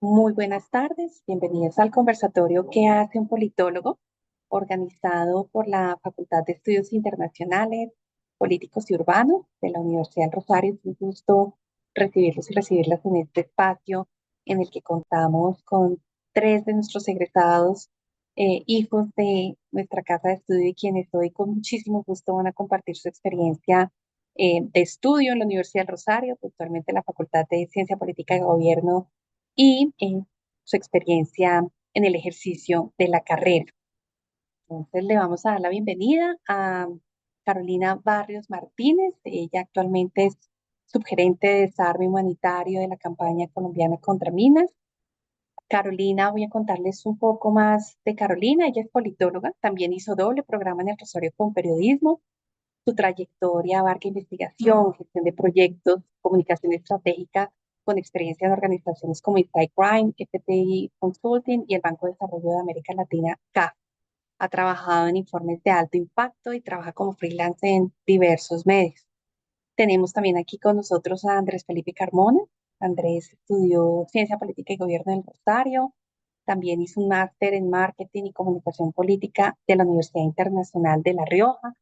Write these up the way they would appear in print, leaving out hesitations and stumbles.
Muy buenas tardes, bienvenidos al conversatorio que hace un politólogo, organizado por la Facultad de Estudios Internacionales, Políticos y Urbanos de la Universidad del Rosario. Es un gusto recibirlos y recibirlas en este espacio en el que contamos con tres de nuestros egresados, hijos de nuestra casa de estudio y quienes hoy con muchísimo gusto van a compartir su experiencia de estudio en la Universidad del Rosario, actualmente en la Facultad de Ciencia Política y Gobierno y su experiencia en el ejercicio de la carrera. Entonces le vamos a dar la bienvenida a Carolina Barrios Martínez. Ella actualmente es subgerente de desarme humanitario de la campaña colombiana contra minas. Carolina, voy a contarles un poco más de Carolina. Ella es politóloga, también hizo doble programa en el Rosario con periodismo. Su trayectoria abarca investigación, gestión de proyectos, comunicación estratégica con experiencia en organizaciones como Insight Crime, FTI Consulting y el Banco de Desarrollo de América Latina, CAF. Ha trabajado en informes de alto impacto y trabaja como freelance en diversos medios. Tenemos también aquí con nosotros a Andrés Felipe Carmona. Andrés estudió Ciencia Política y Gobierno en el Rosario. También hizo un máster en Marketing y Comunicación Política de la Universidad Internacional de La Rioja.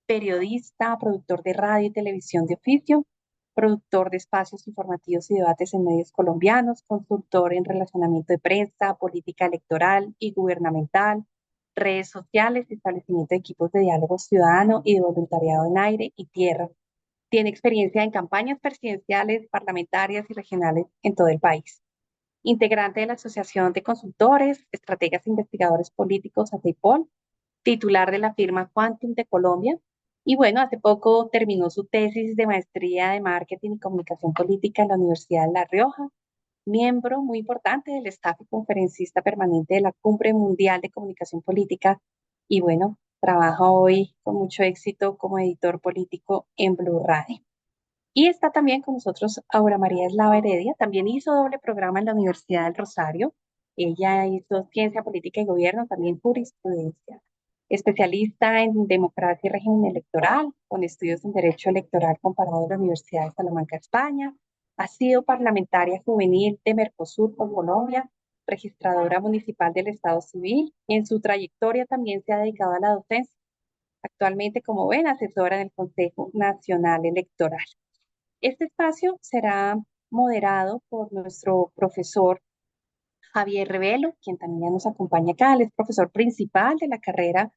Periodista, productor de radio y televisión de oficio, productor de espacios informativos y debates en medios colombianos, consultor en relacionamiento de prensa, política electoral y gubernamental, redes sociales, establecimiento de equipos de diálogo ciudadano y de voluntariado en aire y tierra. Tiene experiencia en campañas presidenciales, parlamentarias y regionales en todo el país. Integrante de la Asociación de Consultores, Estrategas e Investigadores Políticos, ACEPOL, titular de la firma Quantum de Colombia. Y bueno, hace poco terminó su tesis de maestría de Marketing y Comunicación Política en la Universidad de La Rioja, miembro muy importante del staff y conferencista permanente de la Cumbre Mundial de Comunicación Política. Y bueno, trabaja hoy con mucho éxito como editor político en Blue Radio. Y está también con nosotros Aura María Eslava Heredia, también hizo doble programa en la Universidad del Rosario. Ella hizo Ciencia Política y Gobierno, también Jurisprudencia. Especialista en Democracia y Régimen Electoral, con estudios en Derecho Electoral comparado de la Universidad de Salamanca, España. Ha sido parlamentaria juvenil de Mercosur con Colombia, registradora municipal del Estado Civil. En su trayectoria también se ha dedicado a la docencia. Actualmente, como ven, asesora en el Consejo Nacional Electoral. Este espacio será moderado por nuestro profesor Javier Revelo, quien también nos acompaña acá. Él es profesor principal de la carrera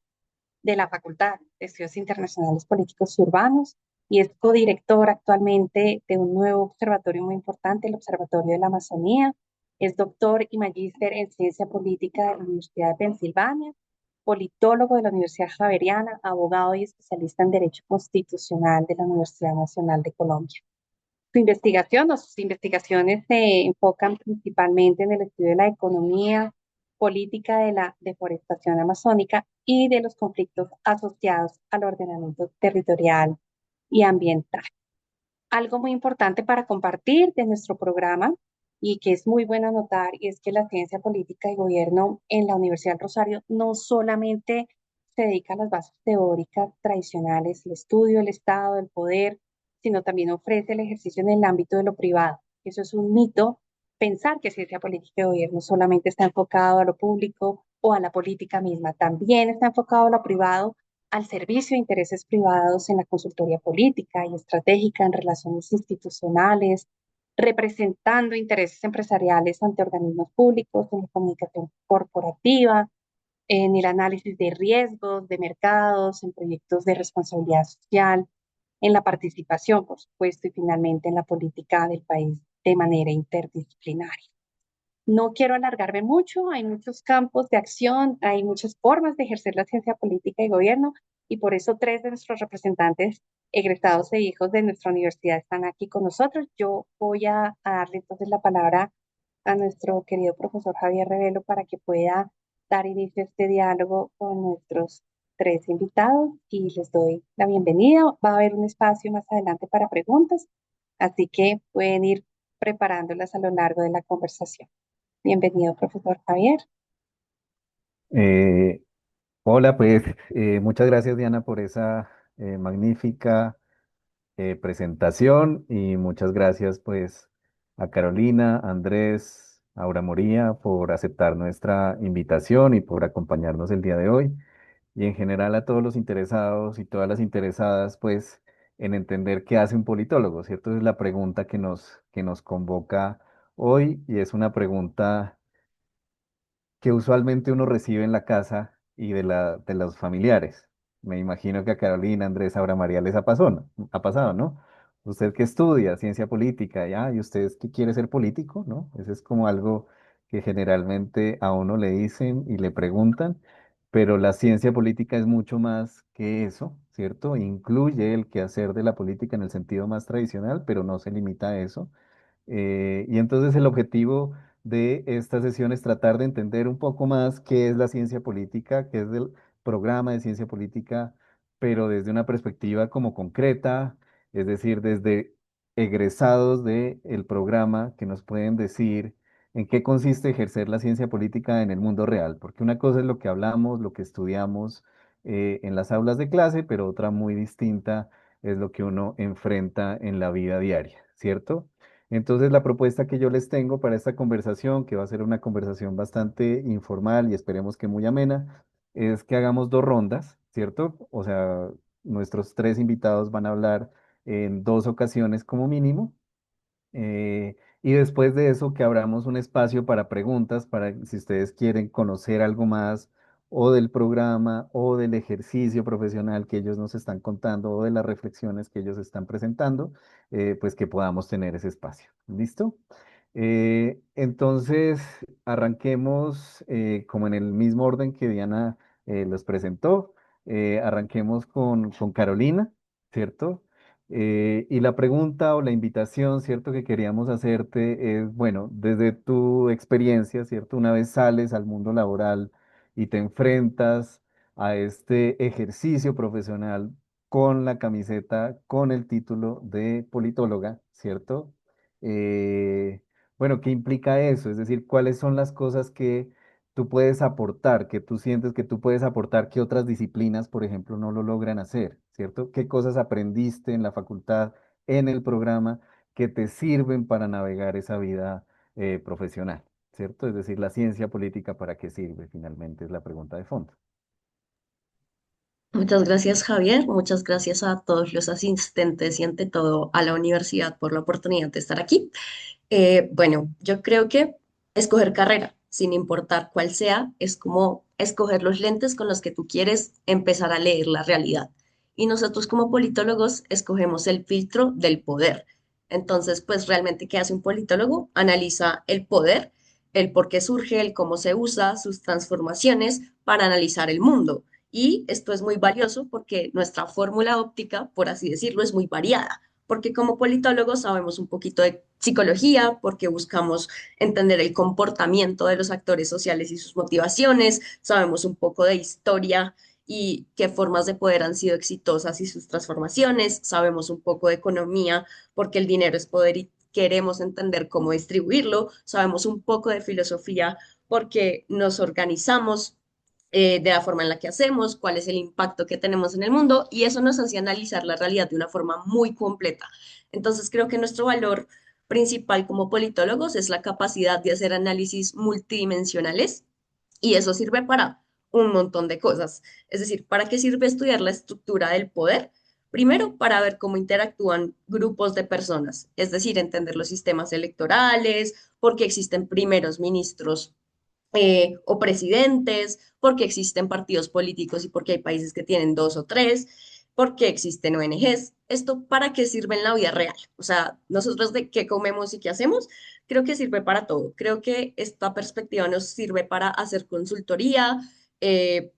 de la Facultad de Estudios Internacionales Políticos y Urbanos y es codirector actualmente de un nuevo observatorio muy importante, el Observatorio de la Amazonía. Es doctor y magíster en Ciencia Política de la Universidad de Pensilvania, politólogo de la Universidad Javeriana, abogado y especialista en Derecho Constitucional de la Universidad Nacional de Colombia. Su investigación o sus investigaciones se enfocan principalmente en el estudio de la economía política de la deforestación amazónica y de los conflictos asociados al ordenamiento territorial y ambiental. Algo muy importante para compartir de nuestro programa y que es muy bueno anotar y es que la ciencia política y gobierno en la Universidad del Rosario no solamente se dedica a las bases teóricas tradicionales, el estudio del Estado, del poder, sino también ofrece el ejercicio en el ámbito de lo privado. Eso es un mito, pensar que ciencia política y gobierno solamente está enfocado a lo público o a la política misma, también está enfocado a lo privado, al servicio de intereses privados en la consultoría política y estratégica en relaciones institucionales, representando intereses empresariales ante organismos públicos, en la comunicación corporativa, en el análisis de riesgos de mercados, en proyectos de responsabilidad social, en la participación, por supuesto, y finalmente en la política del país de manera interdisciplinaria. No quiero alargarme mucho, hay muchos campos de acción, hay muchas formas de ejercer la ciencia política y gobierno, y por eso tres de nuestros representantes egresados e hijos de nuestra universidad están aquí con nosotros. Yo voy a darle entonces la palabra a nuestro querido profesor Javier Revelo para que pueda dar inicio a este diálogo con nuestros tres invitados y les doy la bienvenida. Va a haber un espacio más adelante para preguntas, así que pueden ir preparándolas a lo largo de la conversación. Bienvenido, profesor Javier. Eh, Hola, pues muchas gracias Diana por esa magnífica presentación y muchas gracias pues a Carolina, Andrés Aura Moría, por aceptar nuestra invitación y por acompañarnos el día de hoy. Y en general a todos los interesados y todas las interesadas, pues, en entender qué hace un politólogo, ¿cierto? Es la pregunta que nos convoca hoy y es una pregunta que usualmente uno recibe en la casa y de los familiares. Me imagino que a Carolina, Andrés, Aura María les ha pasado, ¿no? Usted que estudia ciencia política, ¿ya? ¿Y usted es que quiere ser político, ¿no? Ese es como algo que generalmente a uno le dicen y le preguntan, pero la ciencia política es mucho más que eso, ¿cierto? Incluye el quehacer de la política en el sentido más tradicional, pero no se limita a eso. Y entonces el objetivo de esta sesión es tratar de entender un poco más qué es la ciencia política, qué es el programa de ciencia política, pero desde una perspectiva como concreta, es decir, desde egresados del programa que nos pueden decir en qué consiste ejercer la ciencia política en el mundo real, porque una cosa es lo que hablamos, lo que estudiamos en las aulas de clase, pero otra muy distinta es lo que uno enfrenta en la vida diaria, ¿cierto? Entonces, la propuesta que yo les tengo para esta conversación, que va a ser una conversación bastante informal y esperemos que muy amena, es que hagamos dos rondas, ¿cierto? O sea, nuestros tres invitados van a hablar en dos ocasiones como mínimo. Y después de eso, que abramos un espacio para preguntas, para si ustedes quieren conocer algo más o del programa o del ejercicio profesional que ellos nos están contando o de las reflexiones que ellos están presentando, pues que podamos tener ese espacio. ¿Listo? Entonces, arranquemos como en el mismo orden que Diana los presentó. Arranquemos con Carolina, ¿cierto? Y la pregunta o la invitación, ¿cierto? Que queríamos hacerte es, bueno, desde tu experiencia, ¿cierto? Una vez sales al mundo laboral y te enfrentas a este ejercicio profesional con la camiseta, con el título de politóloga, ¿cierto? Eh, bueno, ¿qué implica eso? Es decir, ¿cuáles son las cosas que tú puedes aportar, que tú sientes que tú puedes aportar que otras disciplinas, por ejemplo, no lo logran hacer, ¿cierto? ¿Qué cosas aprendiste en la facultad, en el programa, que te sirven para navegar esa vida profesional, ¿cierto? Es decir, la ciencia política, ¿para qué sirve? Finalmente es la pregunta de fondo. Muchas gracias, Javier. Muchas gracias a todos los asistentes y ante todo a la universidad por la oportunidad de estar aquí. Bueno, yo creo que escoger carrera, sin importar cuál sea, es como escoger los lentes con los que tú quieres empezar a leer la realidad. Y nosotros como politólogos escogemos el filtro del poder. Entonces, pues realmente, ¿qué hace un politólogo? Analiza el poder, el por qué surge, el cómo se usa, sus transformaciones para analizar el mundo. Y esto es muy valioso porque nuestra fórmula óptica, por así decirlo, es muy variada porque como politólogos sabemos un poquito de psicología, porque buscamos entender el comportamiento de los actores sociales y sus motivaciones, sabemos un poco de historia y qué formas de poder han sido exitosas y sus transformaciones, sabemos un poco de economía, porque el dinero es poder y queremos entender cómo distribuirlo, sabemos un poco de filosofía porque nos organizamos de la forma en la que hacemos, cuál es el impacto que tenemos en el mundo y eso nos hace analizar la realidad de una forma muy completa. Entonces creo que nuestro valor principal como politólogos es la capacidad de hacer análisis multidimensionales y eso sirve para un montón de cosas. Es decir, ¿para qué sirve estudiar la estructura del poder? Primero, para ver cómo interactúan grupos de personas, es decir, entender los sistemas electorales, por qué existen primeros ministros o presidentes, porque existen partidos políticos y porque hay países que tienen dos o tres, porque existen ONGs. ¿Esto para qué sirve en la vida real? O sea, nosotros de qué comemos y qué hacemos, creo que sirve para todo. Creo que esta perspectiva nos sirve para hacer consultoría.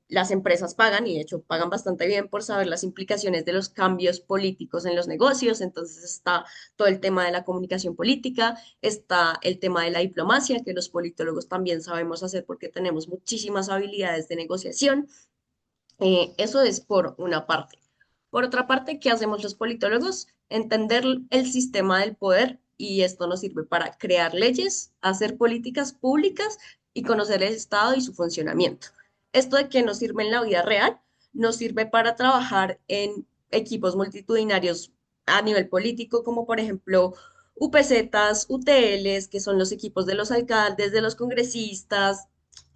Las empresas pagan y de hecho pagan bastante bien por saber las implicaciones de los cambios políticos en los negocios. Entonces está todo el tema de la comunicación política, está el tema de la diplomacia, que los politólogos también sabemos hacer porque tenemos muchísimas habilidades de negociación. Eso es por una parte. Por otra parte, ¿qué hacemos los politólogos? Entender el sistema del poder y esto nos sirve para crear leyes, hacer políticas públicas y conocer el Estado y su funcionamiento. Esto de que nos sirve en la vida real, nos sirve para trabajar en equipos multitudinarios a nivel político, como por ejemplo UPZs, UTLs, que son los equipos de los alcaldes, de los congresistas,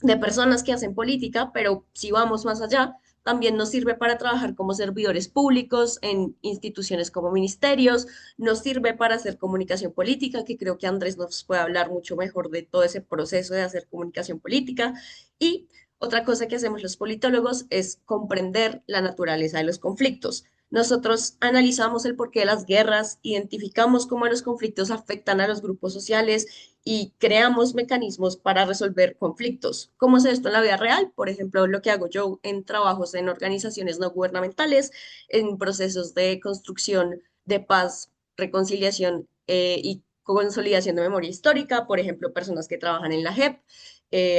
de personas que hacen política, pero si vamos más allá, también nos sirve para trabajar como servidores públicos en instituciones como ministerios, nos sirve para hacer comunicación política, que creo que Andrés nos puede hablar mucho mejor de todo ese proceso de hacer comunicación política. Y otra cosa que hacemos los politólogos es comprender la naturaleza de los conflictos. Nosotros analizamos el porqué de las guerras, identificamos cómo los conflictos afectan a los grupos sociales y creamos mecanismos para resolver conflictos. ¿Cómo es esto en la vida real? Por ejemplo, lo que hago yo en trabajos en organizaciones no gubernamentales, en procesos de construcción de paz, reconciliación y consolidación de memoria histórica, por ejemplo, personas que trabajan en la JEP,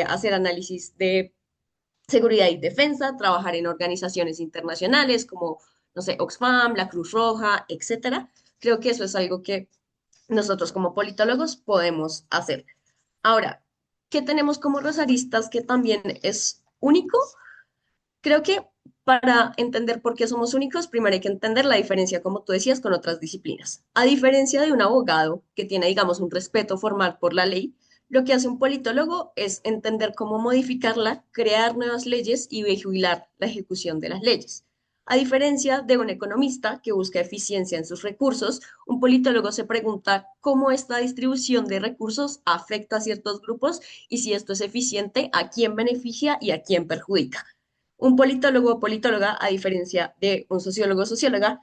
hacer análisis de seguridad y defensa, trabajar en organizaciones internacionales como, no sé, Oxfam, la Cruz Roja, etcétera. Creo que eso es algo que nosotros como politólogos podemos hacer. Ahora, ¿qué tenemos como rosaristas que también es único? Creo que para entender por qué somos únicos, primero hay que entender la diferencia, como tú decías, con otras disciplinas. A diferencia de un abogado que tiene, digamos, un respeto formal por la ley, lo que hace un politólogo es entender cómo modificarla, crear nuevas leyes y vigilar la ejecución de las leyes. A diferencia de un economista que busca eficiencia en sus recursos, un politólogo se pregunta cómo esta distribución de recursos afecta a ciertos grupos y si esto es eficiente, a quién beneficia y a quién perjudica. Un politólogo o politóloga, a diferencia de un sociólogo o socióloga,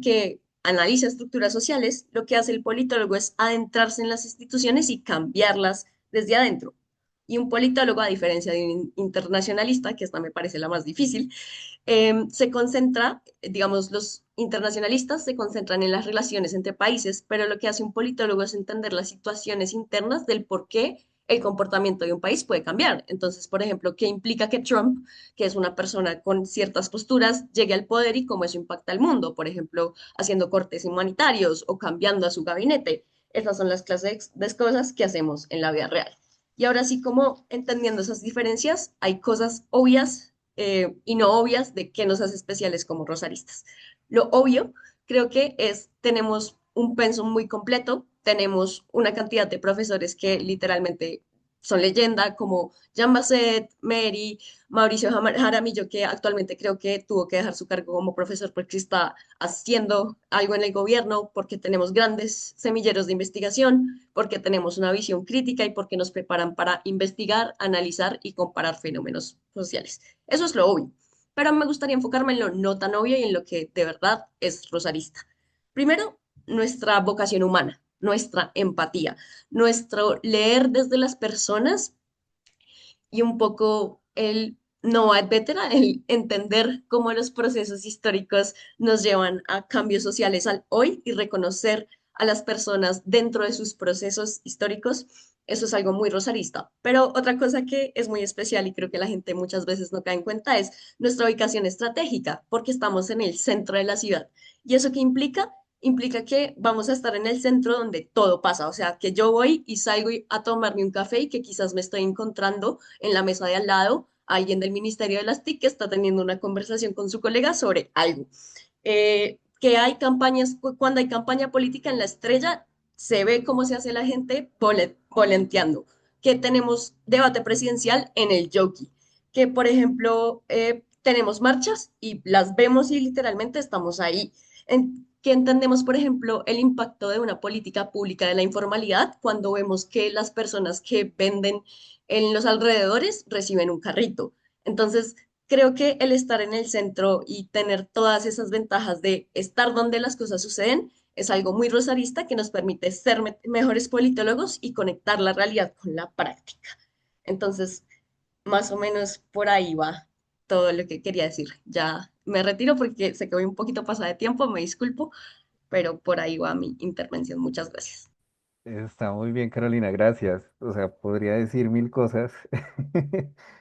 que analiza estructuras sociales, lo que hace el politólogo es adentrarse en las instituciones y cambiarlas desde adentro. Y un politólogo, a diferencia de un internacionalista, que esta me parece la más difícil, se concentra, digamos, los internacionalistas se concentran en las relaciones entre países, pero lo que hace un politólogo es entender las situaciones internas del por qué el comportamiento de un país puede cambiar. Entonces, por ejemplo, ¿qué implica que Trump, que es una persona con ciertas posturas, llegue al poder y cómo eso impacta al mundo? Por ejemplo, haciendo cortes humanitarios o cambiando a su gabinete. Esas son las clases de cosas que hacemos en la vida real. Y ahora sí, como entendiendo esas diferencias, hay cosas obvias y no obvias de qué nos hace especiales como rosaristas. Lo obvio creo que es, tenemos un pensum muy completo, tenemos una cantidad de profesores que literalmente son leyenda, como Jean Basset, Mary, Mauricio Jaramillo, que actualmente creo que tuvo que dejar su cargo como profesor porque está haciendo algo en el gobierno, porque tenemos grandes semilleros de investigación, porque tenemos una visión crítica y porque nos preparan para investigar, analizar y comparar fenómenos sociales. Eso es lo obvio. Pero me gustaría enfocarme en lo no tan obvio y en lo que de verdad es rosarista. Primero, nuestra vocación humana, nuestra empatía, nuestro leer desde las personas y un poco el no ad vetera, el entender cómo los procesos históricos nos llevan a cambios sociales al hoy y reconocer a las personas dentro de sus procesos históricos. Eso es algo muy rosarista. Pero otra cosa que es muy especial y creo que la gente muchas veces no cae en cuenta es nuestra ubicación estratégica, porque estamos en el centro de la ciudad. ¿Y eso qué implica? Implica que vamos a estar en el centro donde todo pasa, o sea, que yo voy y salgo a tomarme un café y que quizás me estoy encontrando en la mesa de al lado a alguien del Ministerio de las TIC que está teniendo una conversación con su colega sobre algo. Que hay campañas, cuando hay campaña política en la estrella, se ve cómo se hace la gente volanteando. Que tenemos debate presidencial en el jockey. Que, por ejemplo, tenemos marchas y las vemos y literalmente estamos ahí. Que entendemos, por ejemplo, el impacto de una política pública de la informalidad cuando vemos que las personas que venden en los alrededores reciben un carrito. Entonces, creo que el estar en el centro y tener todas esas ventajas de estar donde las cosas suceden es algo muy rosarista que nos permite ser mejores politólogos y conectar la realidad con la práctica. Entonces, más o menos por ahí va todo lo que quería decir. Ya me retiro porque sé que voy un poquito pasada de tiempo, me disculpo, pero por ahí va mi intervención. Muchas gracias. Está muy bien, Carolina, gracias. O sea, podría decir mil cosas,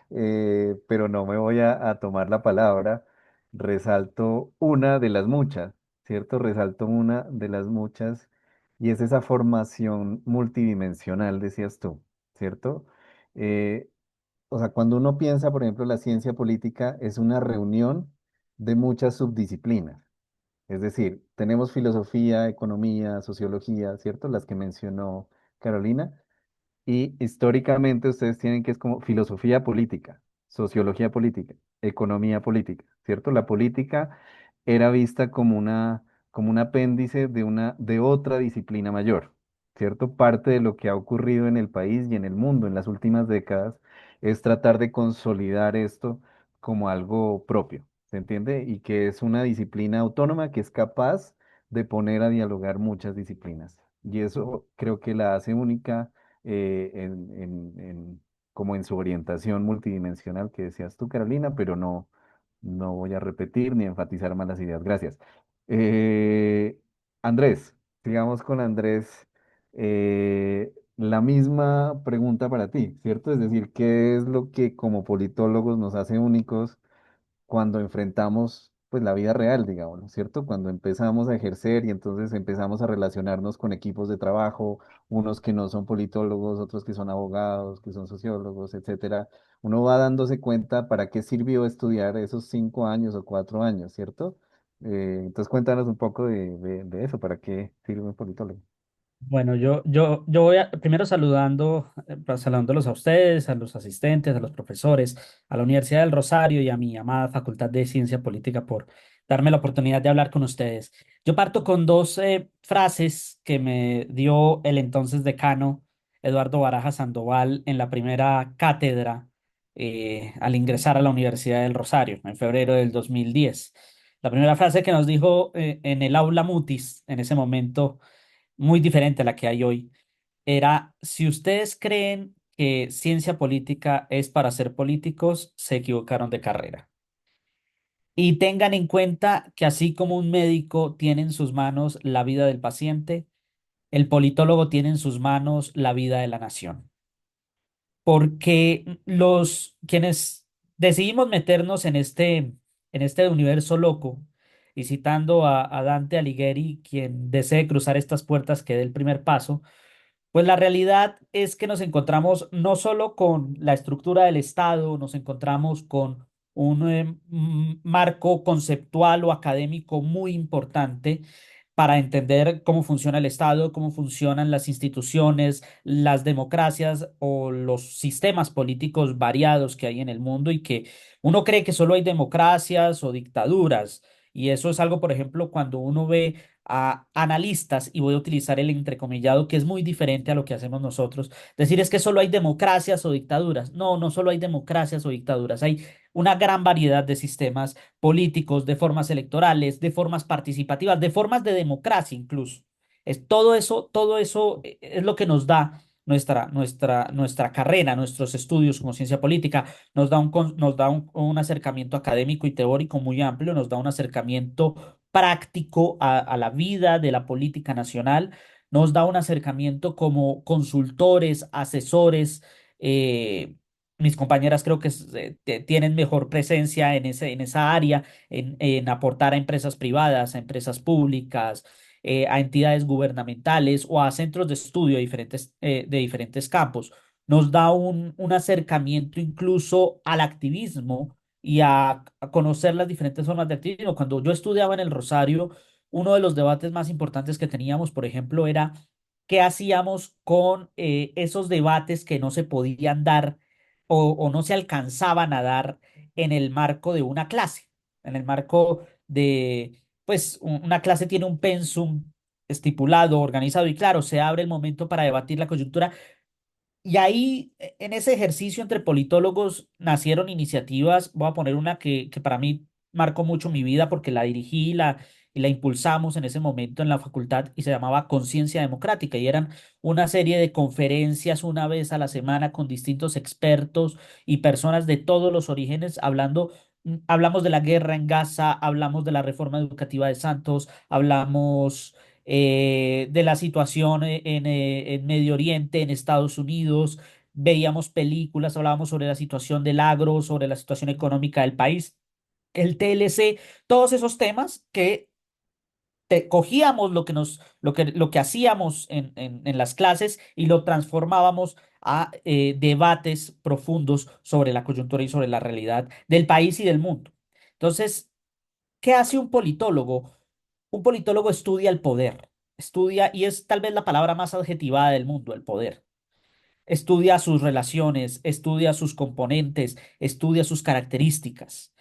pero no me voy a tomar la palabra. Resalto una de las muchas, ¿cierto? Resalto una de las muchas y es esa formación multidimensional, decías tú, ¿cierto? Eh, o sea, cuando uno piensa, por ejemplo, la ciencia política es una reunión de muchas subdisciplinas. Es decir, tenemos filosofía, economía, sociología, ¿cierto? Las que mencionó Carolina. Y históricamente ustedes tienen que es como filosofía política, sociología política, economía política, ¿cierto? La política era vista como un apéndice de otra disciplina mayor, ¿cierto? Parte de lo que ha ocurrido en el país y en el mundo en las últimas décadas es tratar de consolidar esto como algo propio, ¿se entiende? Y que es una disciplina autónoma que es capaz de poner a dialogar muchas disciplinas. Y eso creo que la hace única como en su orientación multidimensional que decías tú, Carolina, pero no voy a repetir ni enfatizar más las ideas. Gracias. Eh, Andrés, sigamos con Andrés. La misma pregunta para ti, ¿cierto? Es decir, ¿qué es lo que como politólogos nos hace únicos cuando enfrentamos pues la vida real, digamos, ¿no es cierto? Cuando empezamos a ejercer y entonces empezamos a relacionarnos con equipos de trabajo, unos que no son politólogos, otros que son abogados, que son sociólogos, etcétera, uno va dándose cuenta para qué sirvió estudiar esos 5 años o 4 años, ¿cierto? Entonces cuéntanos un poco de eso, ¿para qué sirve un politólogo? Bueno, yo voy primero saludándolos a ustedes, a los asistentes, a los profesores, a la Universidad del Rosario y a mi amada Facultad de Ciencia Política por darme la oportunidad de hablar con ustedes. Yo parto con dos frases que me dio el entonces decano Eduardo Baraja Sandoval en la primera cátedra al ingresar a la Universidad del Rosario en febrero del 2010. La primera frase que nos dijo en el aula Mutis en ese momento muy diferente a la que hay hoy, era, si ustedes creen que ciencia política es para ser políticos, se equivocaron de carrera. Y tengan en cuenta que así como un médico tiene en sus manos la vida del paciente, el politólogo tiene en sus manos la vida de la nación. Porque los quienes decidimos meternos en este universo loco, y citando a Dante Alighieri, quien desee cruzar estas puertas que dé el primer paso, pues la realidad es que nos encontramos no solo con la estructura del Estado, nos encontramos con un marco conceptual o académico muy importante para entender cómo funciona el Estado, cómo funcionan las instituciones, las democracias o los sistemas políticos variados que hay en el mundo y que uno cree que solo hay democracias o dictaduras. Y eso es algo, por ejemplo, cuando uno ve a analistas, y voy a utilizar el entrecomillado, que es muy diferente a lo que hacemos nosotros. Decir es que solo hay democracias o dictaduras. No, no solo hay democracias o dictaduras, hay una gran variedad de sistemas políticos, de formas electorales, de formas participativas, de formas de democracia incluso. Todo eso es lo que nos da nuestra carrera, nuestros estudios como ciencia política, nos da un acercamiento académico y teórico muy amplio, nos da un acercamiento práctico a la vida de la política nacional, nos da un acercamiento como consultores, asesores. eh, Mis compañeras creo que tienen mejor presencia en esa área, en aportar a empresas privadas, a empresas públicas, a entidades gubernamentales o a centros de estudio de diferentes campos. Nos da un acercamiento incluso al activismo y a conocer las diferentes formas de activismo. Cuando yo estudiaba en el Rosario, uno de los debates más importantes que teníamos, por ejemplo, era qué hacíamos con esos debates que no se podían dar o no se alcanzaban a dar en el marco de una clase, en el marco de, pues, una clase tiene un pensum estipulado, organizado y claro, se abre el momento para debatir la coyuntura y ahí, en ese ejercicio entre politólogos, nacieron iniciativas. Voy a poner una que para mí marcó mucho mi vida porque la dirigí y la impulsamos en ese momento en la facultad y se llamaba Conciencia Democrática y eran una serie de conferencias una vez a la semana con distintos expertos y personas de todos los orígenes hablando. Hablamos de la guerra en Gaza, hablamos de la reforma educativa de Santos, hablamos de la situación en Medio Oriente, en Estados Unidos, veíamos películas, hablábamos sobre la situación del agro, sobre la situación económica del país, el TLC, todos esos temas que cogíamos lo que hacíamos en las clases y lo transformábamos a debates profundos sobre la coyuntura y sobre la realidad del país y del mundo. Entonces, ¿qué hace un politólogo? Un politólogo estudia el poder, estudia, y es tal vez la palabra más adjetivada del mundo, el poder. Estudia sus relaciones, estudia sus componentes, estudia sus características.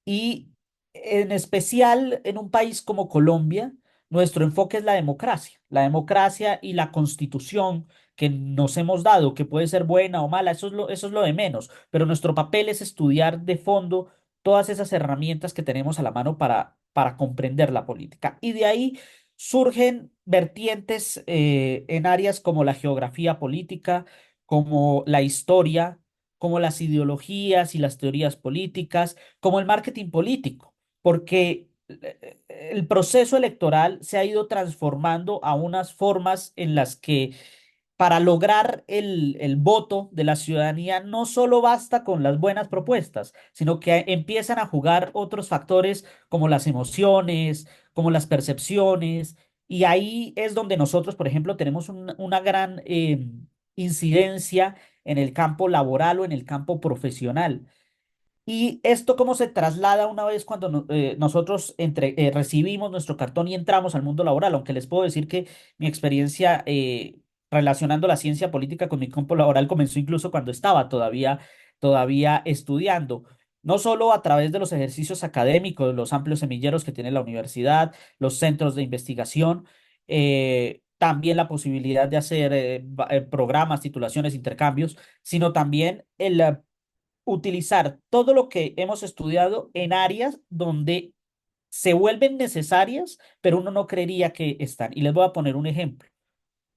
Y en especial en un país como Colombia, nuestro enfoque es la democracia y la constitución que nos hemos dado, que puede ser buena o mala, eso es lo de menos, pero nuestro papel es estudiar de fondo todas esas herramientas que tenemos a la mano para comprender la política. Y de ahí surgen vertientes en áreas como la geografía política, como la historia, como las ideologías y las teorías políticas, como el marketing político, porque el proceso electoral se ha ido transformando a unas formas en las que para lograr el voto de la ciudadanía no solo basta con las buenas propuestas, sino que empiezan a jugar otros factores como las emociones, como las percepciones, y ahí es donde nosotros, por ejemplo, tenemos una gran incidencia en el campo laboral o en el campo profesional. ¿Y esto cómo se traslada una vez cuando nosotros recibimos nuestro cartón y entramos al mundo laboral? Aunque les puedo decir que mi experiencia relacionando la ciencia política con mi campo laboral comenzó incluso cuando estaba todavía estudiando. No solo a través de los ejercicios académicos, los amplios semilleros que tiene la universidad, los centros de investigación, también la posibilidad de hacer programas, titulaciones, intercambios, sino también el utilizar todo lo que hemos estudiado en áreas donde se vuelven necesarias, pero uno no creería que están. Y les voy a poner un ejemplo.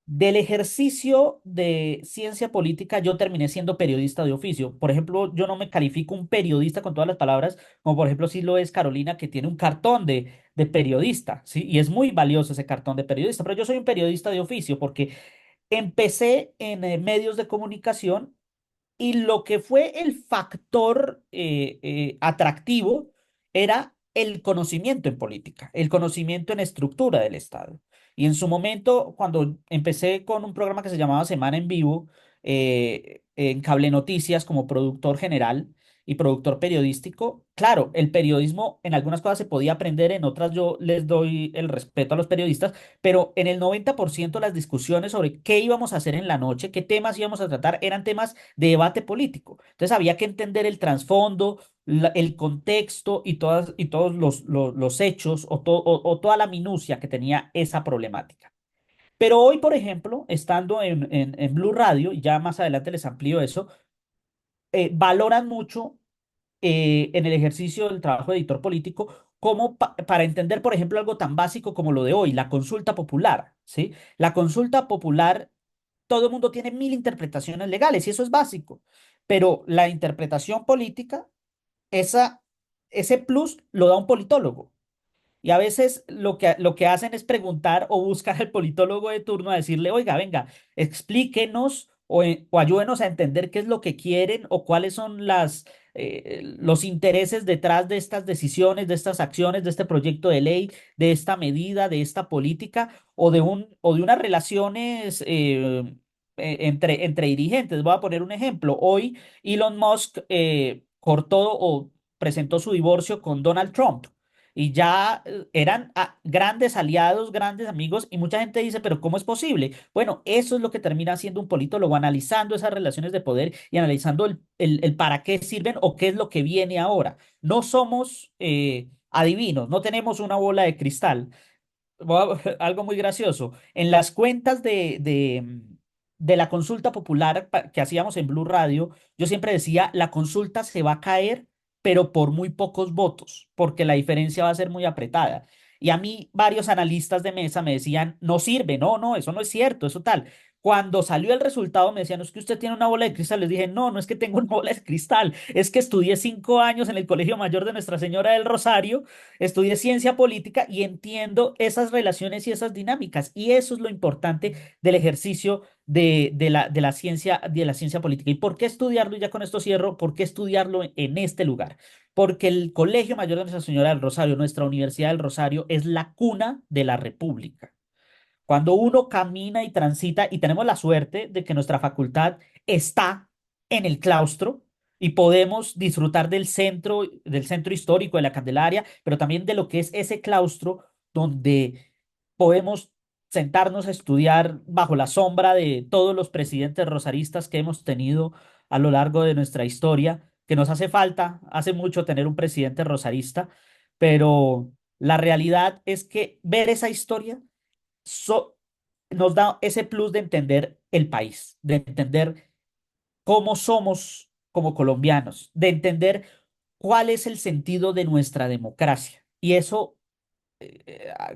Del ejercicio de ciencia política, yo terminé siendo periodista de oficio. Por ejemplo, yo no me califico un periodista con todas las palabras, como por ejemplo sí lo es Carolina, que tiene un cartón de periodista, ¿sí? Y es muy valioso ese cartón de periodista, pero yo soy un periodista de oficio porque empecé en medios de comunicación y lo que fue el factor atractivo era el conocimiento en política, el conocimiento en estructura del Estado. Y en su momento, cuando empecé con un programa que se llamaba Semana en Vivo, en Cable Noticias como productor general y productor periodístico, claro, el periodismo en algunas cosas se podía aprender, en otras yo les doy el respeto a los periodistas, pero en el 90% las discusiones sobre qué íbamos a hacer en la noche, qué temas íbamos a tratar, eran temas de debate político. Entonces había que entender el trasfondo, el contexto y todos los hechos o toda la minucia que tenía esa problemática. Pero hoy, por ejemplo, estando en Blue Radio, y ya más adelante les amplío eso, valoran mucho en el ejercicio del trabajo de editor político como para entender, por ejemplo, algo tan básico como lo de hoy, la consulta popular, ¿sí? La consulta popular, todo el mundo tiene mil interpretaciones legales y eso es básico, pero la interpretación política, esa, ese plus lo da un politólogo. Y a veces lo que hacen es preguntar o buscar al politólogo de turno a decirle, oiga, venga, explíquenos o ayúdenos a entender qué es lo que quieren o cuáles son los intereses detrás de estas decisiones, de estas acciones, de este proyecto de ley, de esta medida, de esta política o de unas relaciones entre dirigentes. Voy a poner un ejemplo. Hoy Elon Musk cortó o presentó su divorcio con Donald Trump y ya eran grandes aliados, grandes amigos, y mucha gente dice, pero ¿cómo es posible? Bueno, eso es lo que termina siendo un politólogo, analizando esas relaciones de poder y analizando el para qué sirven o qué es lo que viene ahora. No somos adivinos, no tenemos una bola de cristal. Algo muy gracioso. En las cuentas de la consulta popular que hacíamos en Blue Radio, yo siempre decía, la consulta se va a caer, pero por muy pocos votos, porque la diferencia va a ser muy apretada. Y a mí varios analistas de mesa me decían, no sirve, no, no, eso no es cierto, eso tal. Cuando salió el resultado me decían, no es que usted tiene una bola de cristal. Les dije, no, no es que tengo una bola de cristal, es que estudié 5 años en el Colegio Mayor de Nuestra Señora del Rosario. Estudié ciencia política y entiendo esas relaciones y esas dinámicas. Y eso es lo importante del ejercicio de la ciencia política. ¿Y por qué estudiarlo? Y ya con esto cierro. ¿Por qué estudiarlo en este lugar? Porque el Colegio Mayor de Nuestra Señora del Rosario, nuestra Universidad del Rosario, es la cuna de la República. Cuando uno camina y transita, y tenemos la suerte de que nuestra facultad está en el claustro y podemos disfrutar del centro histórico de la Candelaria, pero también de lo que es ese claustro donde podemos sentarnos a estudiar bajo la sombra de todos los presidentes rosaristas que hemos tenido a lo largo de nuestra historia, que nos hace falta, hace mucho tener un presidente rosarista, pero la realidad es que ver esa historia so- nos da ese plus de entender el país, de entender cómo somos como colombianos, de entender cuál es el sentido de nuestra democracia. Y eso,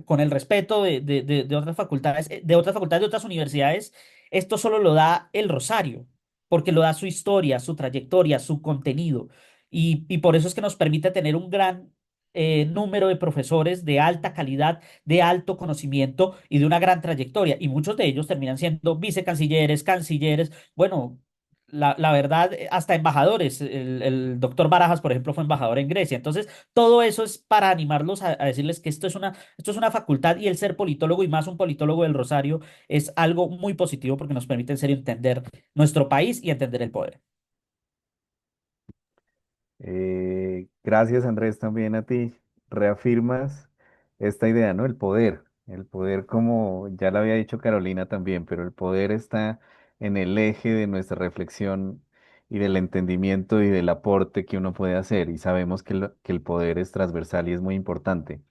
con el respeto de otras facultades, de otras universidades, esto solo lo da el Rosario, porque lo da su historia, su trayectoria, su contenido. Y por eso es que nos permite tener un gran número de profesores de alta calidad, de alto conocimiento y de una gran trayectoria. Y muchos de ellos terminan siendo vicecancilleres, cancilleres, bueno. La verdad, hasta embajadores. El doctor Barajas, por ejemplo, fue embajador en Grecia. Entonces, todo eso es para animarlos a decirles que esto es una facultad y el ser politólogo y más un politólogo del Rosario es algo muy positivo porque nos permite en serio entender nuestro país y entender el poder. Gracias, Andrés, también a ti. Reafirmas esta idea, ¿no? El poder. El poder, como ya lo había dicho Carolina también, pero el poder está en el eje de nuestra reflexión y del entendimiento y del aporte que uno puede hacer. Y sabemos que el poder es transversal y es muy importante.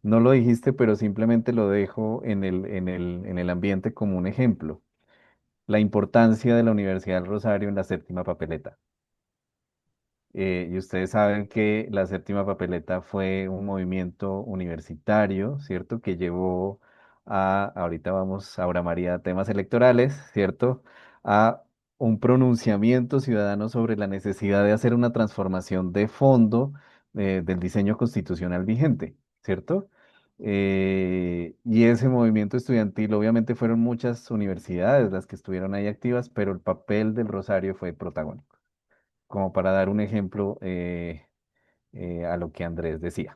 No lo dijiste, pero simplemente lo dejo en el ambiente como un ejemplo. La importancia de la Universidad del Rosario en la séptima papeleta. Y ustedes saben que la séptima papeleta fue un movimiento universitario, ¿cierto? Que llevó ahorita vamos, Aura María, a temas electorales, ¿cierto? A un pronunciamiento ciudadano sobre la necesidad de hacer una transformación de fondo del diseño constitucional vigente, ¿cierto? Y ese movimiento estudiantil, obviamente fueron muchas universidades las que estuvieron ahí activas, pero el papel del Rosario fue protagónico como para dar un ejemplo a lo que Andrés decía.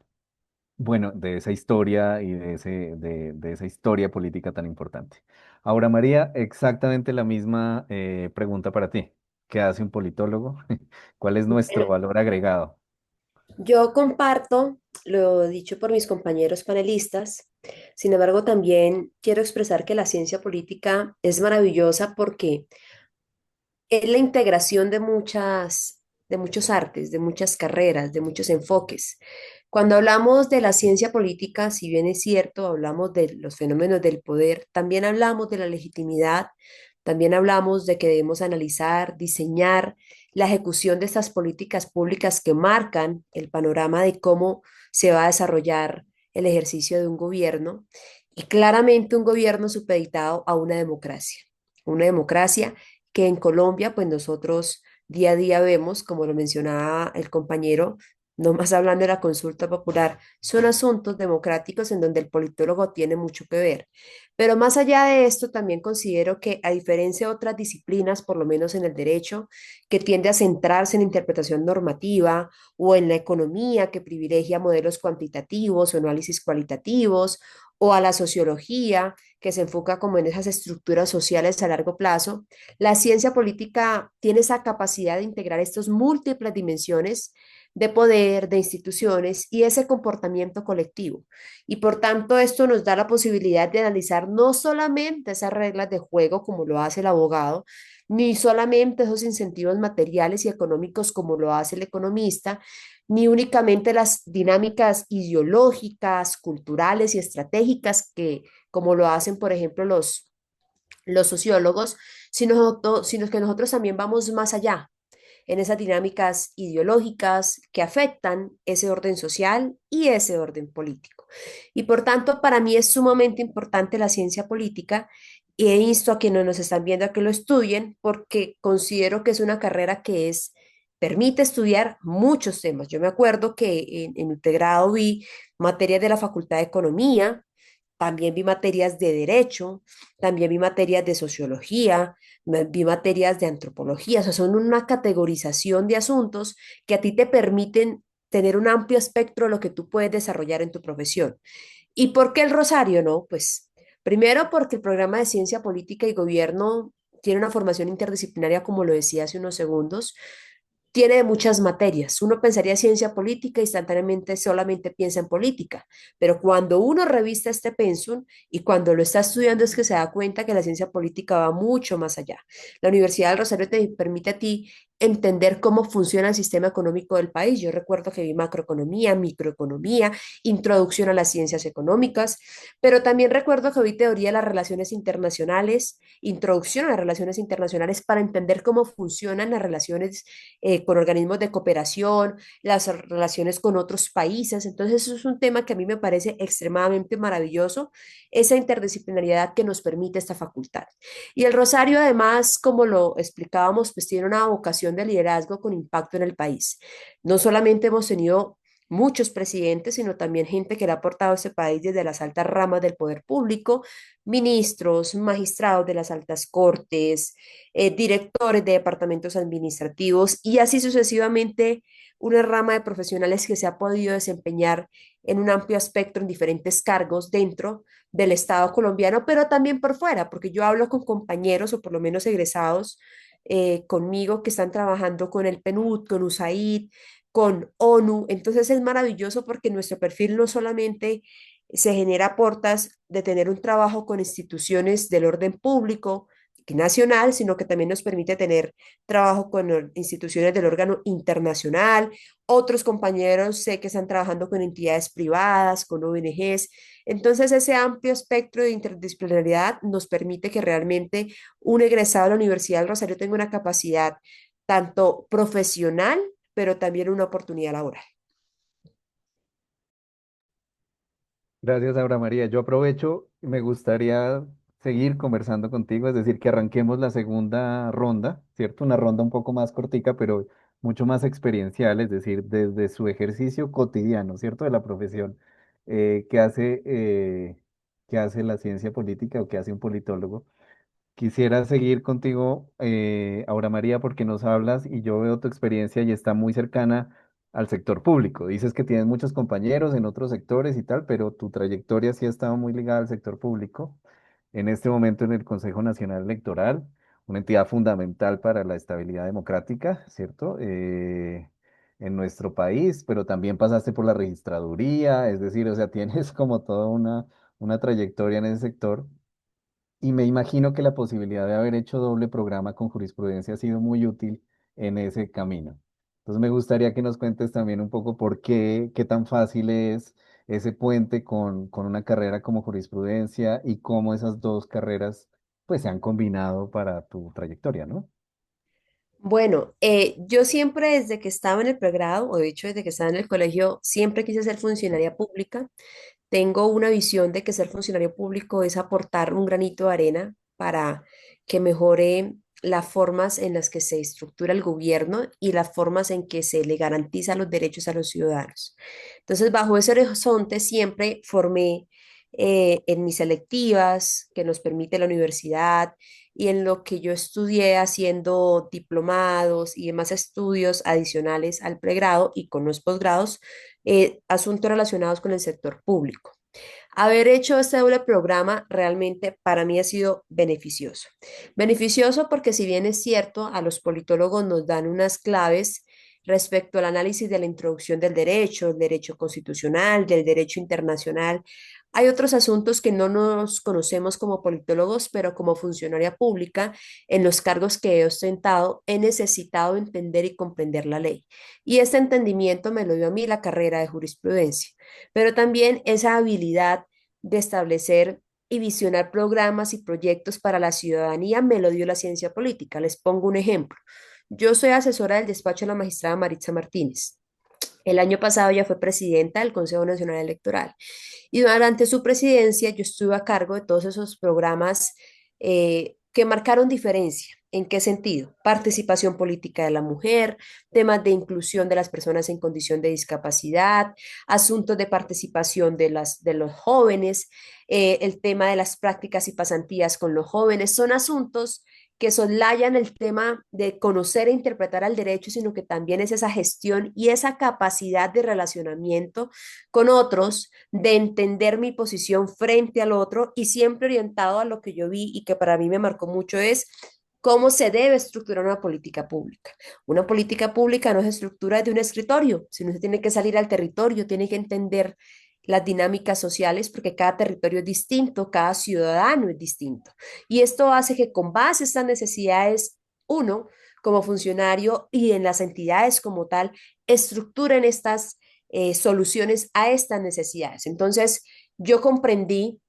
Bueno, de esa historia y de esa historia política tan importante. Ahora, María, exactamente la misma pregunta para ti. ¿Qué hace un politólogo? ¿Cuál es nuestro Bueno, valor agregado? yo comparto lo dicho por mis compañeros panelistas. Sin embargo, también quiero expresar que la ciencia política es maravillosa porque es la integración de muchos artes, de muchas carreras, de muchos enfoques. Cuando hablamos de la ciencia política, si bien es cierto, hablamos de los fenómenos del poder, también hablamos de la legitimidad, también hablamos de que debemos analizar, diseñar la ejecución de estas políticas públicas que marcan el panorama de cómo se va a desarrollar el ejercicio de un gobierno y claramente un gobierno supeditado a una democracia que en Colombia, pues nosotros día a día vemos, como lo mencionaba el compañero, no más hablando de la consulta popular, son asuntos democráticos en donde el politólogo tiene mucho que ver. Pero más allá de esto, también considero que a diferencia de otras disciplinas, por lo menos en el derecho, que tiende a centrarse en interpretación normativa o en la economía, que privilegia modelos cuantitativos o análisis cualitativos, o a la sociología, que se enfoca como en esas estructuras sociales a largo plazo, la ciencia política tiene esa capacidad de integrar estas múltiples dimensiones de poder, de instituciones y ese comportamiento colectivo. Y por tanto, esto nos da la posibilidad de analizar no solamente esas reglas de juego como lo hace el abogado, ni solamente esos incentivos materiales y económicos como lo hace el economista, ni únicamente las dinámicas ideológicas, culturales y estratégicas que, como lo hacen, por ejemplo, los sociólogos, sino que nosotros también vamos más allá en esas dinámicas ideológicas que afectan ese orden social y ese orden político. Y por tanto, para mí es sumamente importante la ciencia política e insto a quienes nos están viendo a que lo estudien porque considero que es una carrera que permite estudiar muchos temas. Yo me acuerdo que en mi pregrado vi materias de la Facultad de Economía, también vi materias de derecho, también vi materias de sociología, vi materias de antropología, o sea, son una categorización de asuntos que a ti te permiten tener un amplio espectro de lo que tú puedes desarrollar en tu profesión. ¿Y por qué el Rosario? No, pues primero porque el programa de Ciencia Política y Gobierno tiene una formación interdisciplinaria, como lo decía hace unos segundos, tiene de muchas materias. Uno pensaría ciencia política, instantáneamente solamente piensa en política, pero cuando uno revista este pensum y cuando lo está estudiando es que se da cuenta que la ciencia política va mucho más allá. La Universidad del Rosario te permite a ti entender cómo funciona el sistema económico del país. Yo recuerdo que vi macroeconomía, microeconomía, introducción a las ciencias económicas, pero también recuerdo que vi teoría de las relaciones internacionales, introducción a las relaciones internacionales para entender cómo funcionan las relaciones con organismos de cooperación, las relaciones con otros países. Entonces, eso es un tema que a mí me parece extremadamente maravilloso, esa interdisciplinariedad que nos permite esta facultad. Y el Rosario, además, como lo explicábamos, pues tiene una vocación de liderazgo con impacto en el país. No solamente hemos tenido muchos presidentes, sino también gente que le ha aportado a este país desde las altas ramas del poder público, ministros, magistrados de las altas cortes, directores de departamentos administrativos y así sucesivamente una rama de profesionales que se ha podido desempeñar en un amplio espectro en diferentes cargos dentro del Estado colombiano, pero también por fuera, porque yo hablo con compañeros o por lo menos egresados conmigo que están trabajando con el PNUD, con USAID, con ONU. Entonces es maravilloso porque nuestro perfil no solamente se genera aportas de tener un trabajo con instituciones del orden público, nacional, sino que también nos permite tener trabajo con instituciones del órgano internacional. Otros compañeros sé que están trabajando con entidades privadas, con ONGs. Entonces, ese amplio espectro de interdisciplinaridad nos permite que realmente un egresado de la Universidad del Rosario tenga una capacidad tanto profesional, pero también una oportunidad laboral. Gracias, Aura María. Yo aprovecho y me gustaría seguir conversando contigo, es decir, que arranquemos la segunda ronda, ¿cierto? Una ronda un poco más cortica, pero mucho más experiencial, es decir, desde su ejercicio cotidiano, ¿cierto? De la profesión que hace la ciencia política o que hace un politólogo. Quisiera seguir contigo, Aura María, porque nos hablas y yo veo tu experiencia y está muy cercana al sector público. Dices que tienes muchos compañeros en otros sectores y tal, pero tu trayectoria sí ha estado muy ligada al sector público. En este momento en el Consejo Nacional Electoral, una entidad fundamental para la estabilidad democrática, ¿cierto? En nuestro país, pero también pasaste por la registraduría, es decir, o sea, tienes como toda una trayectoria en ese sector. Y me imagino que la posibilidad de haber hecho doble programa con jurisprudencia ha sido muy útil en ese camino. Entonces me gustaría que nos cuentes también un poco por qué, qué tan fácil es ese puente con una carrera como jurisprudencia y cómo esas dos carreras pues se han combinado para tu trayectoria, ¿no? Bueno, yo siempre desde que estaba en el pregrado, o de hecho desde que estaba en el colegio, siempre quise ser funcionaria pública. Tengo una visión de que ser funcionario público es aportar un granito de arena para que mejore las formas en las que se estructura el gobierno y las formas en que se le garantiza los derechos a los ciudadanos. Entonces, bajo ese horizonte siempre formé en mis selectivas que nos permite la universidad y en lo que yo estudié haciendo diplomados y demás estudios adicionales al pregrado y con los posgrados, asuntos relacionados con el sector público. Haber hecho este doble programa realmente para mí ha sido beneficioso. Beneficioso porque si bien es cierto, a los politólogos nos dan unas claves respecto al análisis de la introducción del derecho, el derecho constitucional, del derecho internacional, hay otros asuntos que no nos conocemos como politólogos, pero como funcionaria pública, en los cargos que he ostentado, he necesitado entender y comprender la ley. Y este entendimiento me lo dio a mí la carrera de jurisprudencia, pero también esa habilidad de establecer y visionar programas y proyectos para la ciudadanía me lo dio la ciencia política. Les pongo un ejemplo. Yo soy asesora del despacho de la magistrada Maritza Martínez. El año pasado ella fue presidenta del Consejo Nacional Electoral y durante su presidencia yo estuve a cargo de todos esos programas que marcaron diferencia. ¿En qué sentido? Participación política de la mujer, temas de inclusión de las personas en condición de discapacidad, asuntos de participación de los jóvenes, el tema de las prácticas y pasantías con los jóvenes. Son asuntos que soslayan el tema de conocer e interpretar al derecho, sino que también es esa gestión y esa capacidad de relacionamiento con otros, de entender mi posición frente al otro y siempre orientado a lo que yo vi y que para mí me marcó mucho es cómo se debe estructurar una política pública. Una política pública no se estructura de un escritorio, sino se tiene que salir al territorio, tiene que entender las dinámicas sociales porque cada territorio es distinto, cada ciudadano es distinto. Y esto hace que con base a estas necesidades, uno, como funcionario y en las entidades como tal, estructuren estas soluciones a estas necesidades. Entonces, yo comprendí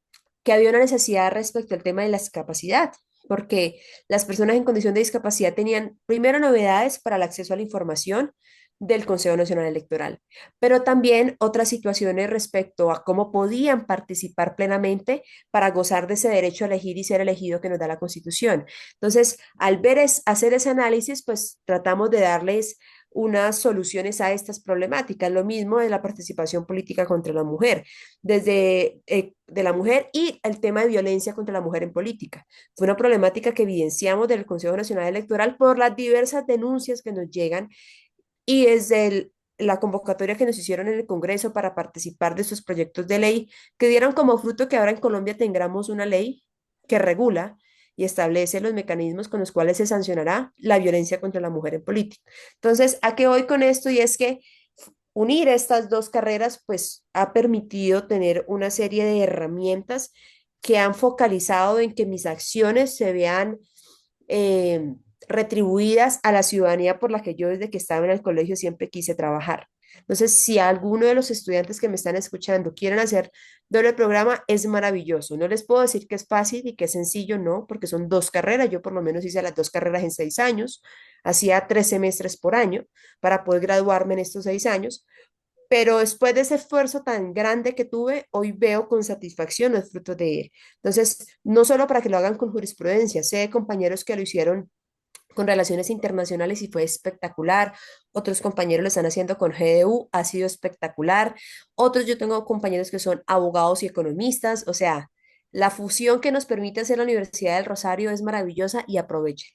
que había una necesidad respecto al tema de la discapacidad, porque las personas en condición de discapacidad tenían primero novedades para el acceso a la información del Consejo Nacional Electoral, pero también otras situaciones respecto a cómo podían participar plenamente para gozar de ese derecho a elegir y ser elegido que nos da la Constitución. Entonces, al hacer ese análisis, pues tratamos de darles unas soluciones a estas problemáticas. Lo mismo de la participación política contra la mujer, desde de la mujer y el tema de violencia contra la mujer en política. Fue una problemática que evidenciamos del Consejo Nacional Electoral por las diversas denuncias que nos llegan y desde la convocatoria que nos hicieron en el Congreso para participar de estos proyectos de ley que dieron como fruto que ahora en Colombia tengamos una ley que regula y establece los mecanismos con los cuales se sancionará la violencia contra la mujer en política. Entonces, ¿a qué voy con esto? Y es que unir estas dos carreras, pues ha permitido tener una serie de herramientas que han focalizado en que mis acciones se vean eh, retribuidas a la ciudadanía por la que yo desde que estaba en el colegio siempre quise trabajar. Entonces, si alguno de los estudiantes que me están escuchando quieren hacer doble programa, es maravilloso. No les puedo decir que es fácil y que es sencillo, no, porque son dos carreras. Yo por lo menos hice las dos carreras en 6 años, hacía 3 semestres por año para poder graduarme en estos 6 años. Pero después de ese esfuerzo tan grande que tuve, hoy veo con satisfacción los frutos de él. Entonces, no solo para que lo hagan con jurisprudencia, sé de compañeros que lo hicieron con relaciones internacionales y fue espectacular. Otros compañeros lo están haciendo con GDU, ha sido espectacular. Otros, yo tengo compañeros que son abogados y economistas. O sea, la fusión que nos permite hacer la Universidad del Rosario es maravillosa y aprovechen.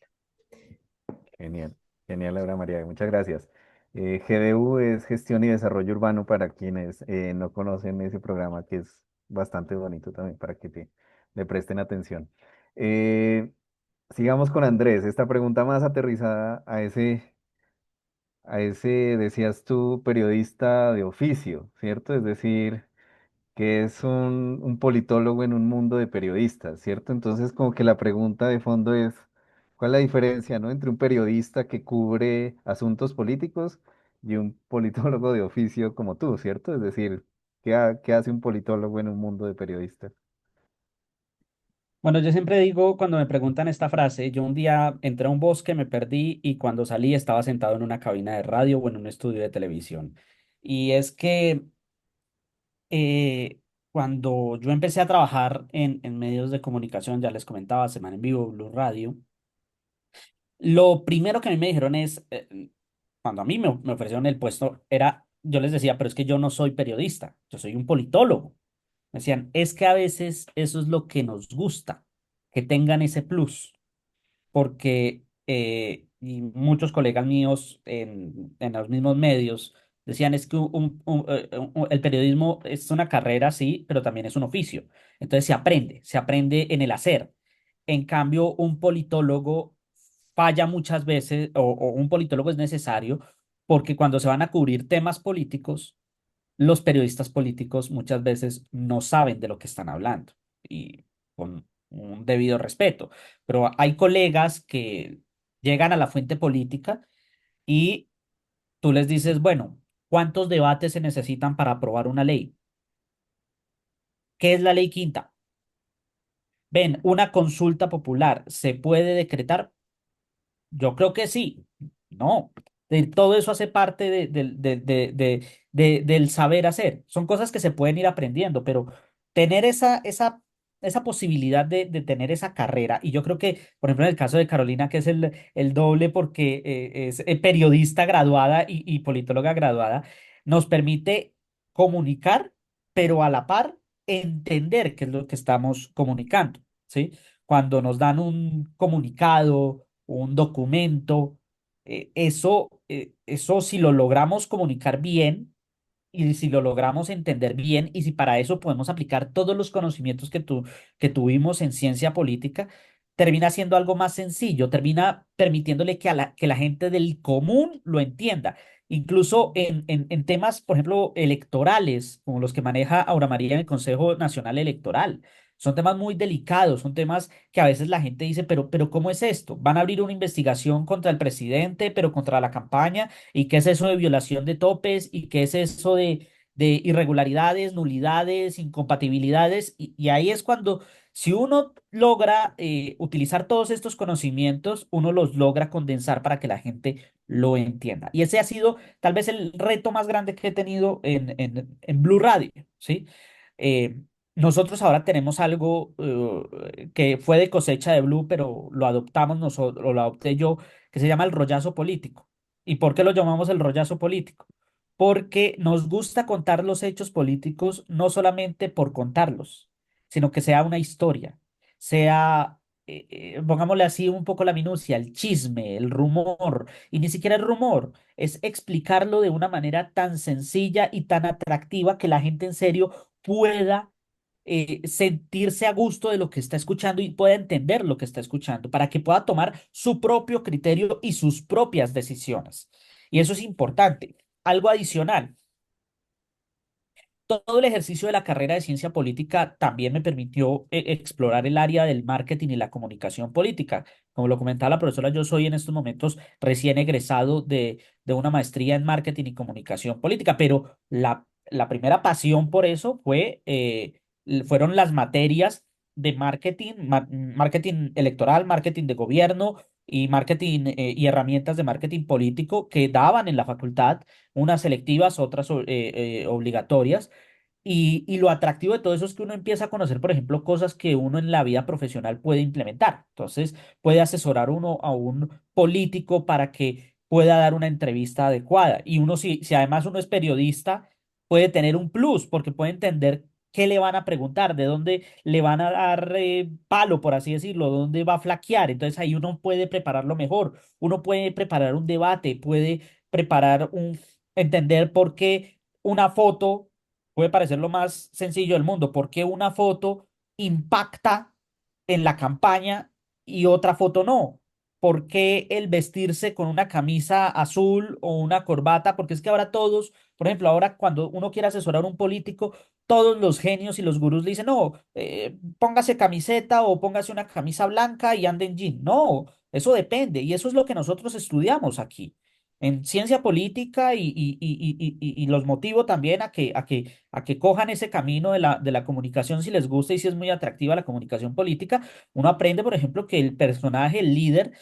Genial, genial, Laura María, muchas gracias. GDU es Gestión y Desarrollo Urbano para quienes no conocen ese programa que es bastante bonito también para que le presten atención. Eh, Sigamos con Andrés, esta pregunta más aterrizada a ese, decías tú, periodista de oficio, ¿cierto? Es decir, que es un politólogo en un mundo de periodistas, ¿cierto? Entonces, como que la pregunta de fondo es, ¿cuál es la diferencia, ¿no? entre un periodista que cubre asuntos políticos y un politólogo de oficio como tú, ¿cierto? Es decir, ¿qué hace un politólogo en un mundo de periodistas? Bueno, yo siempre digo cuando me preguntan esta frase, yo un día entré a un bosque, me perdí y cuando salí estaba sentado en una cabina de radio o en un estudio de televisión. Y es que cuando yo empecé a trabajar en medios de comunicación, ya les comentaba, Semana en Vivo, Blue Radio, lo primero que a mí me dijeron es, cuando a mí me ofrecieron el puesto, era, yo les decía, pero es que yo no soy periodista, yo soy un politólogo. Me decían, es que a veces eso es lo que nos gusta, que tengan ese plus porque y muchos colegas míos en los mismos medios decían es que el periodismo es una carrera, sí, pero también es un oficio. Entonces se aprende en el hacer. En cambio, un politólogo falla muchas veces, o un politólogo es necesario, porque cuando se van a cubrir temas políticos, los periodistas políticos muchas veces no saben de lo que están hablando y con un debido respeto, pero hay colegas que llegan a la fuente política y tú les dices, bueno, ¿cuántos debates se necesitan para aprobar una ley? ¿Qué es la ley quinta? Ven, una consulta popular, ¿se puede decretar? Yo creo que sí. No. Todo eso hace parte del saber hacer. Son cosas que se pueden ir aprendiendo, pero tener esa posibilidad de tener esa carrera, y yo creo que, por ejemplo, en el caso de Carolina, que es el doble porque es periodista graduada y politóloga graduada, nos permite comunicar, pero a la par entender qué es lo que estamos comunicando, ¿sí? Cuando nos dan un comunicado, un documento, eso si lo logramos comunicar bien y si lo logramos entender bien y si para eso podemos aplicar todos los conocimientos que tuvimos en ciencia política, termina siendo algo más sencillo, termina permitiéndole que la gente del común lo entienda. Incluso en temas, por ejemplo, electorales, como los que maneja Aura María en el Consejo Nacional Electoral. Son temas muy delicados, son temas que a veces la gente dice, pero ¿cómo es esto? Van a abrir una investigación contra el presidente, pero contra la campaña, ¿y qué es eso de violación de topes? ¿Y qué es eso de irregularidades, nulidades, incompatibilidades? Y ahí es cuando, si uno logra utilizar todos estos conocimientos, uno los logra condensar para que la gente lo entienda. Y ese ha sido tal vez el reto más grande que he tenido en Blue Radio, ¿sí? Eh, nosotros ahora tenemos algo que fue de cosecha de Blue, pero lo adoptamos nosotros, o lo adopté yo, que se llama el rollazo político. ¿Y por qué lo llamamos el rollazo político? Porque nos gusta contar los hechos políticos no solamente por contarlos, sino que sea una historia, sea, pongámosle así un poco la minucia, el chisme, el rumor, y ni siquiera el rumor, es explicarlo de una manera tan sencilla y tan atractiva que la gente en serio pueda sentirse a gusto de lo que está escuchando y pueda entender lo que está escuchando, para que pueda tomar su propio criterio y sus propias decisiones. Y eso es importante. Algo adicional, todo el ejercicio de la carrera de ciencia política también me permitió explorar el área del marketing y la comunicación política. Como lo comentaba la profesora, yo soy en estos momentos recién egresado de una maestría en marketing y comunicación política, pero la primera pasión por eso fueron las materias de marketing, marketing electoral, marketing de gobierno y marketing y herramientas de marketing político que daban en la facultad, unas selectivas, otras obligatorias. Y lo atractivo de todo eso es que uno empieza a conocer, por ejemplo, cosas que uno en la vida profesional puede implementar. Entonces, puede asesorar uno a un político para que pueda dar una entrevista adecuada. Y uno, si además uno es periodista, puede tener un plus porque puede entender qué le van a preguntar, de dónde le van a dar palo, por así decirlo, dónde va a flaquear. Entonces, ahí uno puede prepararlo mejor. Uno puede preparar un debate, puede preparar entender por qué una foto puede parecer lo más sencillo del mundo. ¿Por qué una foto impacta en la campaña y otra foto no? ¿Por qué el vestirse con una camisa azul o una corbata? Porque es que ahora todos, por ejemplo, ahora cuando uno quiere asesorar a un político, todos los genios y los gurús le dicen, no, póngase camiseta o póngase una camisa blanca y ande en jean. No, eso depende y eso es lo que nosotros estudiamos aquí en ciencia política y los motivo también a que cojan ese camino de la comunicación si les gusta y si es muy atractiva la comunicación política. Uno aprende, por ejemplo, que el personaje, el líder,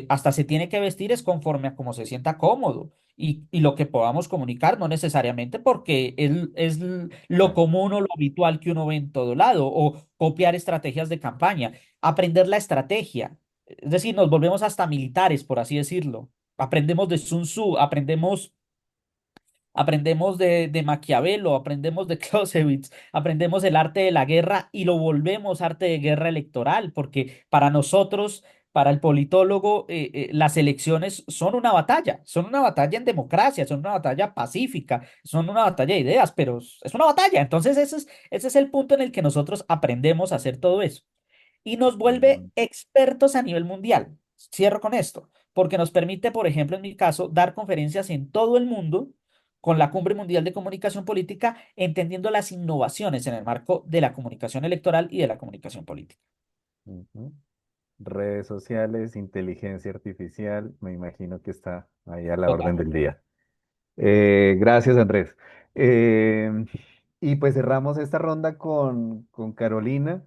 hasta se tiene que vestir es conforme a cómo se sienta cómodo. Y lo que podamos comunicar, no necesariamente porque es lo Claro. común o lo habitual que uno ve en todo lado, o copiar estrategias de campaña, aprender la estrategia. Es decir, nos volvemos hasta militares, por así decirlo. Aprendemos de Sun Tzu, aprendemos de Maquiavelo, aprendemos de Clausewitz, aprendemos el arte de la guerra y lo volvemos arte de guerra electoral, porque para nosotros, para el politólogo, las elecciones son una batalla en democracia, son una batalla pacífica, son una batalla de ideas, pero es una batalla. Entonces ese es el punto en el que nosotros aprendemos a hacer todo eso y nos vuelve Mm, expertos a nivel mundial. Cierro con esto, porque nos permite, por ejemplo, en mi caso, dar conferencias en todo el mundo con la Cumbre Mundial de Comunicación Política, entendiendo las innovaciones en el marco de la comunicación electoral y de la comunicación política. ujú. Redes sociales, inteligencia artificial, me imagino que está ahí a la orden Total. del día. Gracias, Andrés. Eh, y pues cerramos esta ronda con Carolina,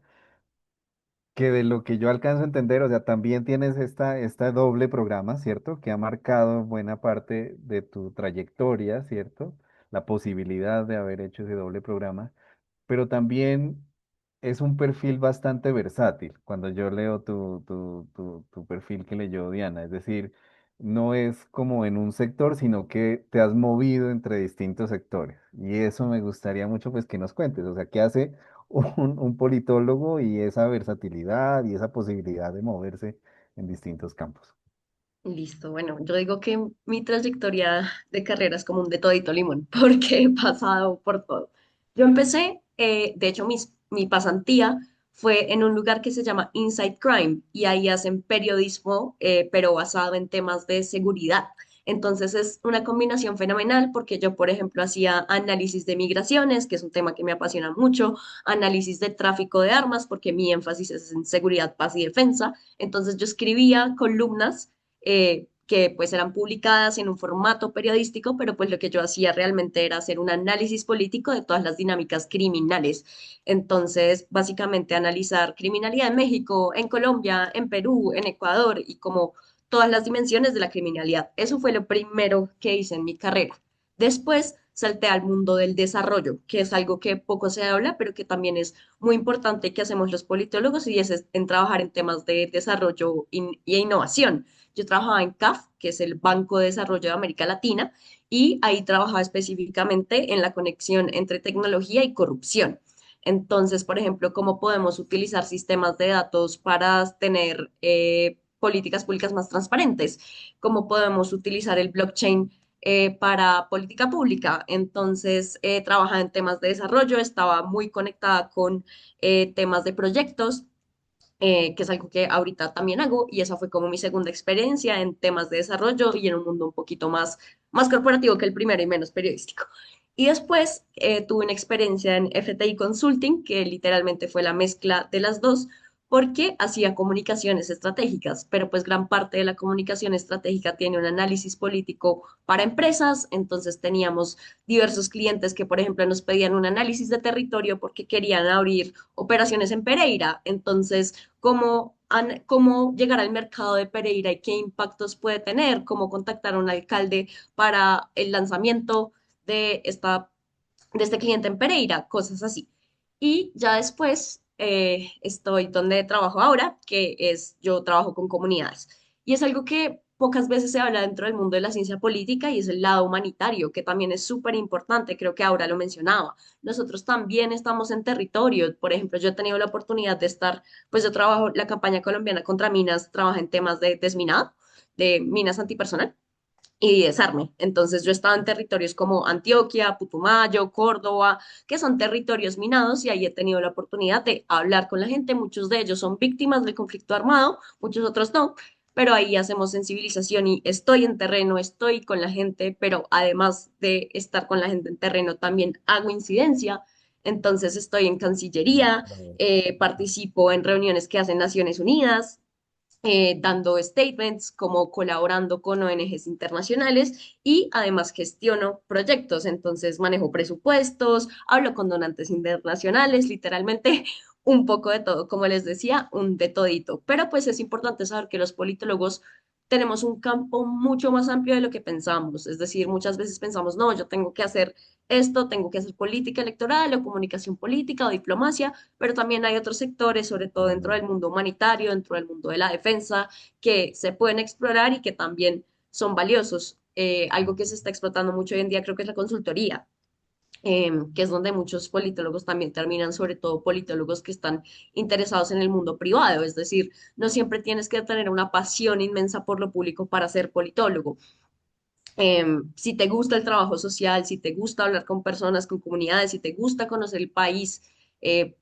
que de lo que yo alcanzo a entender, o sea, también tienes esta doble programa, ¿cierto? Que ha marcado buena parte de tu trayectoria, ¿cierto? La posibilidad de haber hecho ese doble programa, pero también es un perfil bastante versátil cuando yo leo tu perfil que leyó Diana. Es decir, no es como en un sector, sino que te has movido entre distintos sectores. Y eso me gustaría mucho pues que nos cuentes. O sea, ¿qué hace un politólogo y esa versatilidad y esa posibilidad de moverse en distintos campos? Listo, bueno, yo digo que mi trayectoria de carrera es como un de todito limón, porque he pasado por todo. Yo empecé, de hecho, mi pasantía fue en un lugar que se llama Inside Crime y ahí hacen periodismo, pero basado en temas de seguridad. Entonces es una combinación fenomenal porque yo, por ejemplo, hacía análisis de migraciones, que es un tema que me apasiona mucho, análisis de tráfico de armas, porque mi énfasis es en seguridad, paz y defensa. Entonces yo escribía columnas que pues eran publicadas en un formato periodístico, pero pues lo que yo hacía realmente era hacer un análisis político de todas las dinámicas criminales. Entonces, básicamente analizar criminalidad en México, en Colombia, en Perú, en Ecuador y como todas las dimensiones de la criminalidad. Eso fue lo primero que hice en mi carrera. Después salté al mundo del desarrollo, que es algo que poco se habla, pero que también es muy importante que hacemos los politólogos y es en trabajar en temas de desarrollo y innovación. Yo trabajaba en CAF, que es el Banco de Desarrollo de América Latina, y ahí trabajaba específicamente en la conexión entre tecnología y corrupción. Entonces, por ejemplo, cómo podemos utilizar sistemas de datos para tener políticas públicas más transparentes, cómo podemos utilizar el blockchain para política pública. Entonces, trabajaba en temas de desarrollo, estaba muy conectada con temas de proyectos, que es algo que ahorita también hago, y esa fue como mi segunda experiencia en temas de desarrollo y en un mundo un poquito más corporativo que el primero y menos periodístico. Y después tuve una experiencia en FTI Consulting, que literalmente fue la mezcla de las dos, porque hacía comunicaciones estratégicas, pero pues gran parte de la comunicación estratégica tiene un análisis político para empresas, entonces teníamos diversos clientes que, por ejemplo, nos pedían un análisis de territorio porque querían abrir operaciones en Pereira, entonces cómo llegar al mercado de Pereira y qué impactos puede tener, cómo contactar a un alcalde para el lanzamiento de, de este cliente en Pereira, cosas así. Y ya después estoy donde trabajo ahora, que es yo trabajo con comunidades. Y es algo que pocas veces se habla dentro del mundo de la ciencia política y es el lado humanitario, que también es súper importante, creo que ahora lo mencionaba. Nosotros también estamos en territorio, por ejemplo, yo he tenido la oportunidad de estar, pues yo trabajo la campaña colombiana contra minas, trabaja en temas de desminado, de minas antipersonal y desarme. Entonces yo estaba en territorios como Antioquia, Putumayo, Córdoba, que son territorios minados y ahí he tenido la oportunidad de hablar con la gente. Muchos de ellos son víctimas del conflicto armado, muchos otros no, pero ahí hacemos sensibilización y estoy en terreno, estoy con la gente, pero además de estar con la gente en terreno, también hago incidencia. Entonces estoy en Cancillería, Claro. participo en reuniones que hacen Naciones Unidas, dando statements, como colaborando con ONGs internacionales y además gestiono proyectos, entonces manejo presupuestos, hablo con donantes internacionales, literalmente un poco de todo, como les decía, un de todito. Pero pues es importante saber que los politólogos tenemos un campo mucho más amplio de lo que pensamos, es decir, muchas veces pensamos, no, yo tengo que hacer esto, tengo que hacer política electoral o comunicación política o diplomacia, pero también hay otros sectores, sobre todo dentro del mundo humanitario, dentro del mundo de la defensa, que se pueden explorar y que también son valiosos. Algo que se está explotando mucho hoy en día creo que es la consultoría, que es donde muchos politólogos también terminan, sobre todo politólogos que están interesados en el mundo privado, es decir, no siempre tienes que tener una pasión inmensa por lo público para ser politólogo. Si te gusta el trabajo social, si te gusta hablar con personas, con comunidades, si te gusta conocer el país,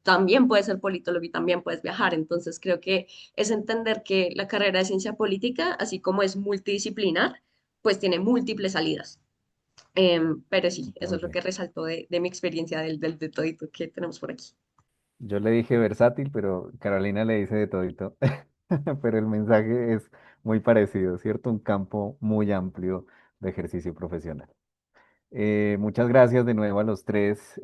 también puedes ser politólogo y también puedes viajar. Entonces creo que es entender que la carrera de ciencia política, así como es multidisciplinar, pues tiene múltiples salidas. Pero sí, eso es lo Oye, que resaltó de mi experiencia de todito que tenemos por aquí. yo le dije versátil, pero Carolina le dice de todito. Pero el mensaje es muy parecido, ¿cierto? Un campo muy amplio de ejercicio profesional. Muchas gracias de nuevo a los tres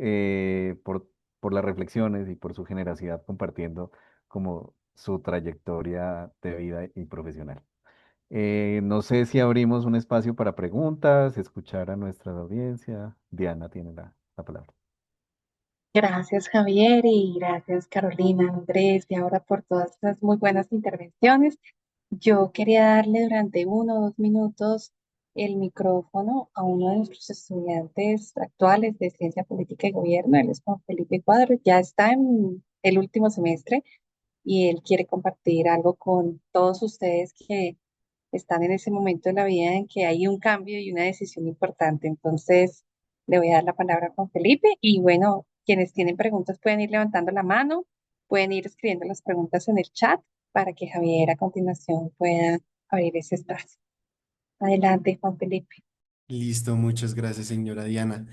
por las reflexiones y por su generosidad compartiendo como su trayectoria de vida y profesional. No sé si abrimos un espacio para preguntas, escuchar a nuestra audiencia. Diana tiene la palabra. Gracias, Javier, y gracias, Carolina, Andrés, y ahora por todas estas muy buenas intervenciones. Yo quería darle durante 1 o 2 minutos el micrófono a uno de nuestros estudiantes actuales de Ciencia Política y Gobierno. Él es Juan Felipe Cuadro, ya está en el último semestre y él quiere compartir algo con todos ustedes que están en ese momento de la vida en que hay un cambio y una decisión importante. Entonces, le voy a dar la palabra a Juan Felipe y bueno, quienes tienen preguntas pueden ir levantando la mano Pueden ir escribiendo las preguntas en el chat para que Javier a continuación pueda abrir ese espacio. Adelante, Juan Felipe. Listo, muchas gracias, señora Diana.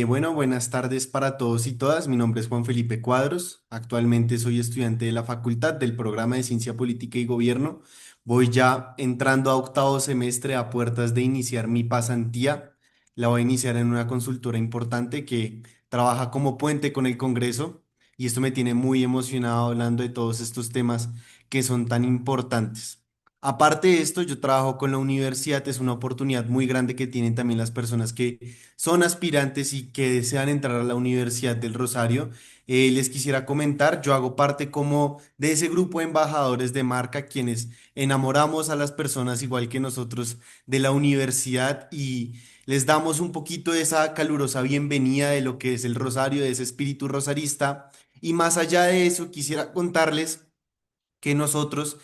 Bueno, buenas tardes para todos y todas. Mi nombre es Juan Felipe Cuadros. Actualmente soy estudiante de la Facultad del Programa de Ciencia Política y Gobierno. Voy ya entrando a octavo semestre a puertas de iniciar mi pasantía. La voy a iniciar en una consultora importante que trabaja como puente con el Congreso y esto me tiene muy emocionado hablando de todos estos temas que son tan importantes. Aparte de esto, yo trabajo con la universidad, es una oportunidad muy grande que tienen también las personas que son aspirantes y que desean entrar a la Universidad del Rosario. Les quisiera comentar, yo hago parte como de ese grupo de embajadores de marca, quienes enamoramos a las personas igual que nosotros de la universidad y les damos un poquito de esa calurosa bienvenida de lo que es el Rosario, de ese espíritu rosarista. Y más allá de eso, quisiera contarles que nosotros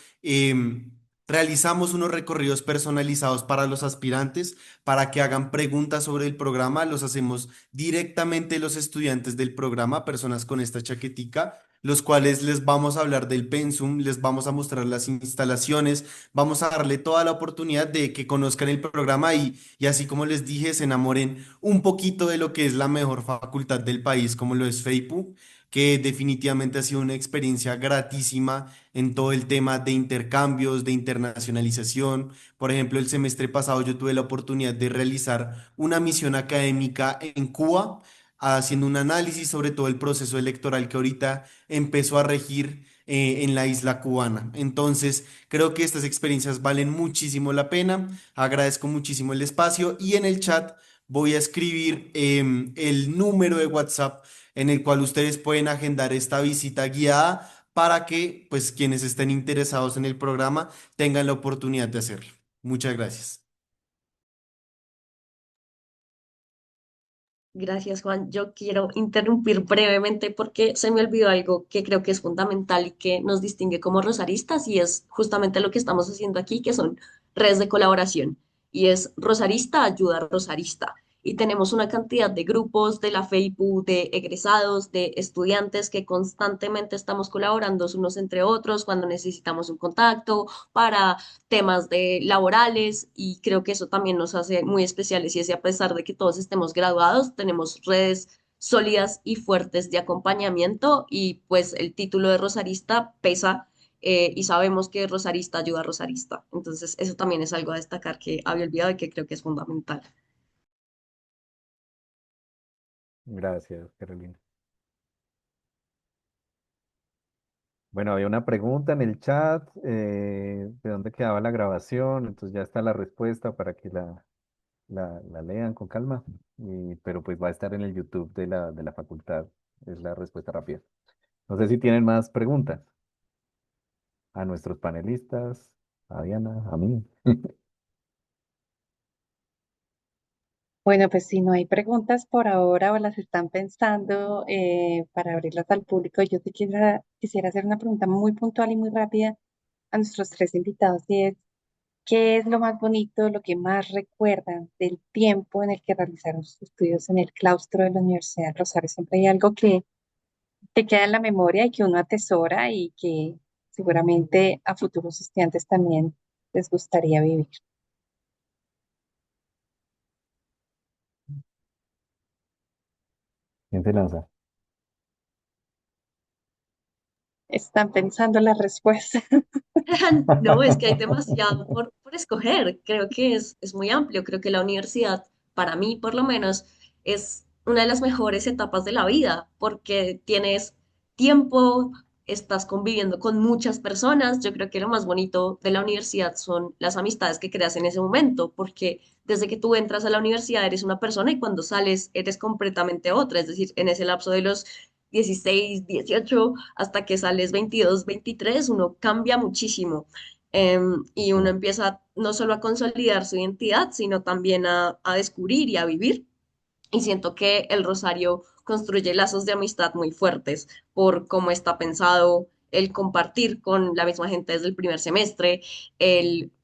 realizamos unos recorridos personalizados para los aspirantes, para que hagan preguntas sobre el programa. Los hacemos directamente los estudiantes del programa, personas con esta chaquetica, los cuales les vamos a hablar del pensum, les vamos a mostrar las instalaciones, vamos a darle toda la oportunidad de que conozcan el programa y así como les dije, se enamoren un poquito de lo que es la mejor facultad del país, como lo es FEIPU, que definitivamente ha sido una experiencia gratísima en todo el tema de intercambios, de internacionalización. Por ejemplo, el semestre pasado yo tuve la oportunidad de realizar una misión académica en Cuba, haciendo un análisis sobre todo el proceso electoral que ahorita empezó a regir en la isla cubana. Entonces, creo que estas experiencias valen muchísimo la pena. Agradezco muchísimo el espacio y en el chat voy a escribir el número de WhatsApp en el cual ustedes pueden agendar esta visita guiada para que, pues, quienes estén interesados en el programa tengan la oportunidad de hacerlo. Muchas gracias. Gracias, Juan. Yo quiero interrumpir brevemente porque se me olvidó algo que creo que es fundamental y que nos distingue como rosaristas y es justamente lo que estamos haciendo aquí, que son redes de colaboración. Y es Rosarista ayuda a Rosarista. Y tenemos una cantidad de grupos de la FEIPU, de egresados, de estudiantes que constantemente estamos colaborando unos entre otros cuando necesitamos un contacto para temas de laborales y creo que eso también nos hace muy especiales y es que a pesar de que todos estemos graduados, tenemos redes sólidas y fuertes de acompañamiento y pues el título de Rosarista pesa y sabemos que Rosarista ayuda a Rosarista. Entonces eso también es algo a destacar que había olvidado y que creo que es fundamental. Gracias, Carolina. Bueno, había una pregunta en el chat, de dónde quedaba la grabación, entonces ya está la respuesta para que la lean con calma, pero pues va a estar en el YouTube de la facultad, es la respuesta rápida. No sé si tienen más preguntas a nuestros panelistas, a Diana, a mí. Bueno, pues si no hay preguntas por ahora o las están pensando para abrirlas al público, yo sí quisiera hacer una pregunta muy puntual y muy rápida a nuestros tres invitados y es, ¿qué es lo más bonito, lo que más recuerdan del tiempo en el que realizaron sus estudios en el claustro de la Universidad del Rosario? Siempre hay algo que te queda en la memoria y que uno atesora y que seguramente a futuros estudiantes también les gustaría vivir. ¿Quién se lanza? Están pensando la respuesta. No, es que hay demasiado por escoger. Creo que es muy amplio. Creo que la universidad, para mí por lo menos, es una de las mejores etapas de la vida porque tienes tiempo, estás conviviendo con muchas personas. Yo creo que lo más bonito de la universidad son las amistades que creas en ese momento, porque desde que tú entras a la universidad eres una persona y cuando sales eres completamente otra. Es decir, en ese lapso de los 16, 18 hasta que sales 22, 23, uno cambia muchísimo y uno Sí. empieza no solo a consolidar su identidad, sino también a descubrir y a vivir. Y siento que el Rosario construye lazos de amistad muy fuertes por cómo está pensado el compartir con la misma gente desde el primer semestre,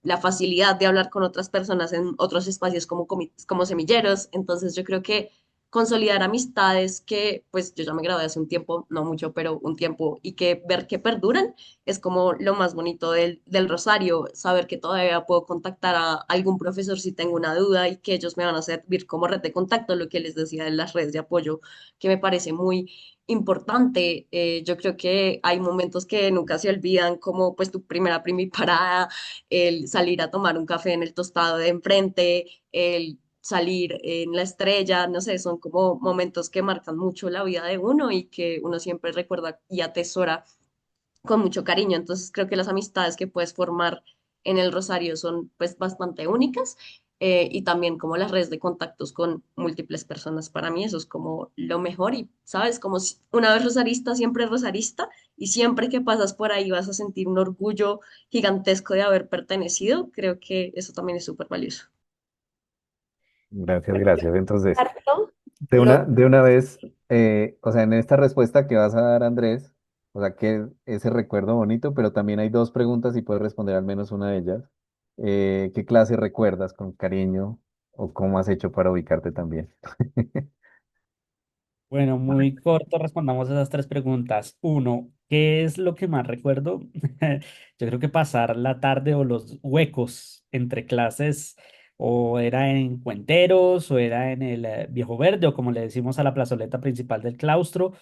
la facilidad de hablar con otras personas en otros espacios como semilleros. Entonces yo creo que consolidar amistades que, pues yo ya me gradué hace un tiempo, no mucho, pero un tiempo, y que ver que perduran es como lo más bonito del Rosario, saber que todavía puedo contactar a algún profesor si tengo una duda y que ellos me van a servir como red de contacto, lo que les decía de las redes de apoyo, que me parece muy importante. Yo creo que hay momentos que nunca se olvidan, como pues tu primera primiparada, el salir a tomar un café en el tostado de enfrente, el salir en la estrella, no sé, son como momentos que marcan mucho la vida de uno y que uno siempre recuerda y atesora con mucho cariño. Entonces creo que las amistades que puedes formar en el Rosario son pues bastante únicas, y también como las redes de contactos con múltiples personas. Para mí eso es como lo mejor y, ¿sabes? Como una vez rosarista, siempre rosarista, y siempre que pasas por ahí vas a sentir un orgullo gigantesco de haber pertenecido. Creo que eso también es súper valioso. Gracias, Bueno, yo gracias. Entonces, comparto de una, lo de una vez, o sea, en esta respuesta que vas a dar, Andrés, o sea, que ese recuerdo bonito, pero también hay dos preguntas y puedes responder al menos una de ellas. ¿Qué clase recuerdas con cariño o cómo has hecho para ubicarte también? Bueno, muy corto, respondamos esas tres preguntas. Uno, ¿qué es lo que más recuerdo? Yo creo que pasar la tarde o los huecos entre clases, o era en Cuenteros, o era en el Viejo Verde, o como le decimos a la plazoleta principal del claustro,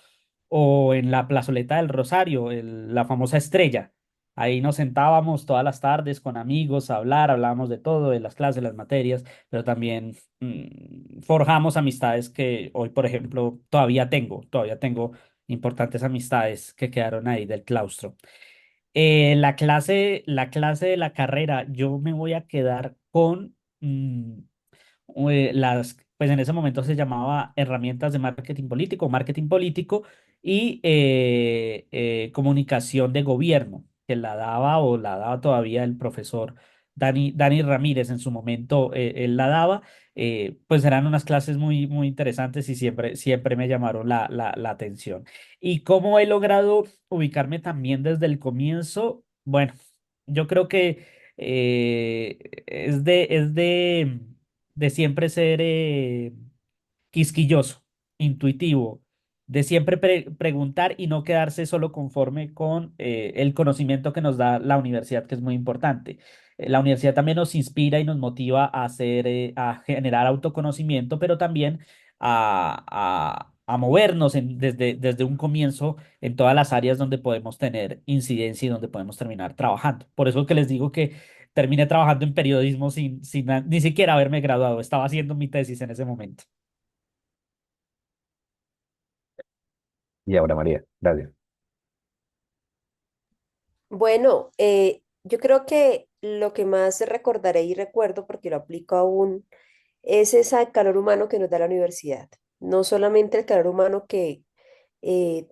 o en la plazoleta del Rosario, la famosa Estrella. Ahí nos sentábamos todas las tardes con amigos a hablar, hablábamos de todo, de las clases, las materias, pero también forjamos amistades que hoy, por ejemplo, todavía tengo importantes amistades que quedaron ahí del claustro. La clase de la carrera, yo me voy a quedar con pues en ese momento se llamaba herramientas de marketing político y comunicación de gobierno, que la daba o la daba todavía el profesor Dani Ramírez en su momento, él la daba. Pues eran unas clases muy, muy interesantes y siempre me llamaron la atención. ¿Y cómo he logrado ubicarme también desde el comienzo? Bueno, yo creo que es de siempre ser quisquilloso, intuitivo, de siempre preguntar y no quedarse solo conforme con el conocimiento que nos da la universidad, que es muy importante. La universidad también nos inspira y nos motiva a generar autoconocimiento, pero también a movernos desde un comienzo en todas las áreas donde podemos tener incidencia y donde podemos terminar trabajando. Por eso que les digo que terminé trabajando en periodismo sin ni siquiera haberme graduado. Estaba haciendo mi tesis en ese momento. Y ahora, María, gracias. Bueno, yo creo que lo que más recordaré y recuerdo, porque lo aplico aún, es ese calor humano que nos da la universidad. No solamente el calor humano que eh,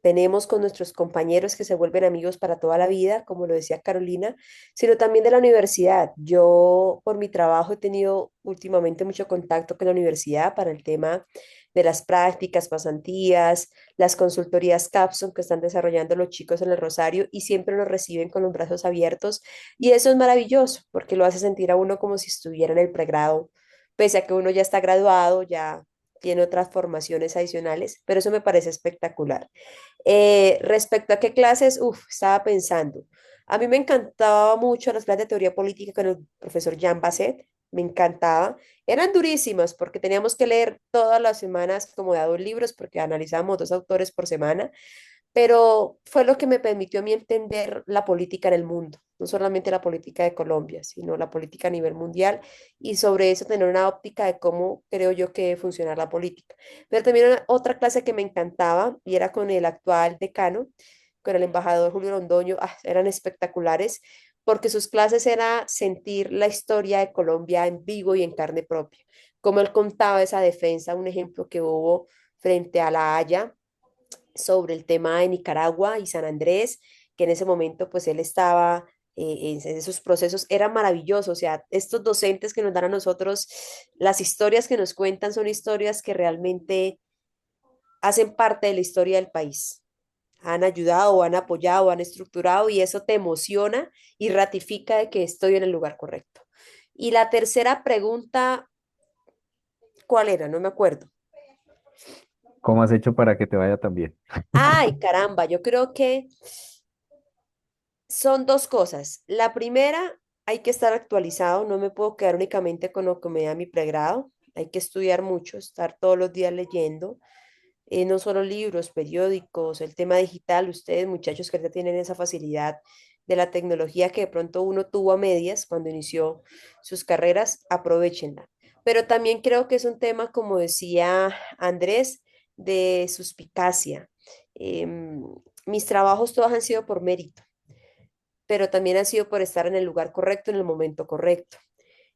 tenemos con nuestros compañeros que se vuelven amigos para toda la vida, como lo decía Carolina, sino también de la universidad. Yo, por mi trabajo, he tenido últimamente mucho contacto con la universidad para el tema de las prácticas, pasantías, las consultorías Capstone que están desarrollando los chicos en el Rosario y siempre nos reciben con los brazos abiertos y eso es maravilloso porque lo hace sentir a uno como si estuviera en el pregrado, pese a que uno ya está graduado, ya tiene otras formaciones adicionales, pero eso me parece espectacular. Respecto a qué clases, estaba pensando. A mí me encantaba mucho las clases de teoría política con el profesor Jean Basset, me encantaba. Eran durísimas porque teníamos que leer todas las semanas como de a 2 libros porque analizábamos 2 autores por semana, pero fue lo que me permitió a mí entender la política en el mundo, no solamente la política de Colombia, sino la política a nivel mundial y sobre eso tener una óptica de cómo creo yo que debe funcionar la política. Pero también otra clase que me encantaba y era con el actual decano, con el embajador Julio Londoño, eran espectaculares porque sus clases era sentir la historia de Colombia en vivo y en carne propia, como él contaba esa defensa, un ejemplo que hubo frente a La Haya sobre el tema de Nicaragua y San Andrés, que en ese momento pues él estaba en esos procesos, era maravilloso, o sea, estos docentes que nos dan a nosotros, las historias que nos cuentan son historias que realmente hacen parte de la historia del país. Han ayudado, han apoyado, han estructurado y eso te emociona y ratifica de que estoy en el lugar correcto. Y la tercera pregunta, ¿cuál era? No me acuerdo. ¿Cómo has hecho para que te vaya tan bien? Ay, caramba, yo creo que son dos cosas. La primera, hay que estar actualizado, no me puedo quedar únicamente con lo que me da mi pregrado, hay que estudiar mucho, estar todos los días leyendo, no solo libros, periódicos, el tema digital, ustedes muchachos que ya tienen esa facilidad de la tecnología que de pronto uno tuvo a medias cuando inició sus carreras, aprovechenla. Pero también creo que es un tema, como decía Andrés, de suspicacia. Em, Mis trabajos todos han sido por mérito, pero también han sido por estar en el lugar correcto, en el momento correcto.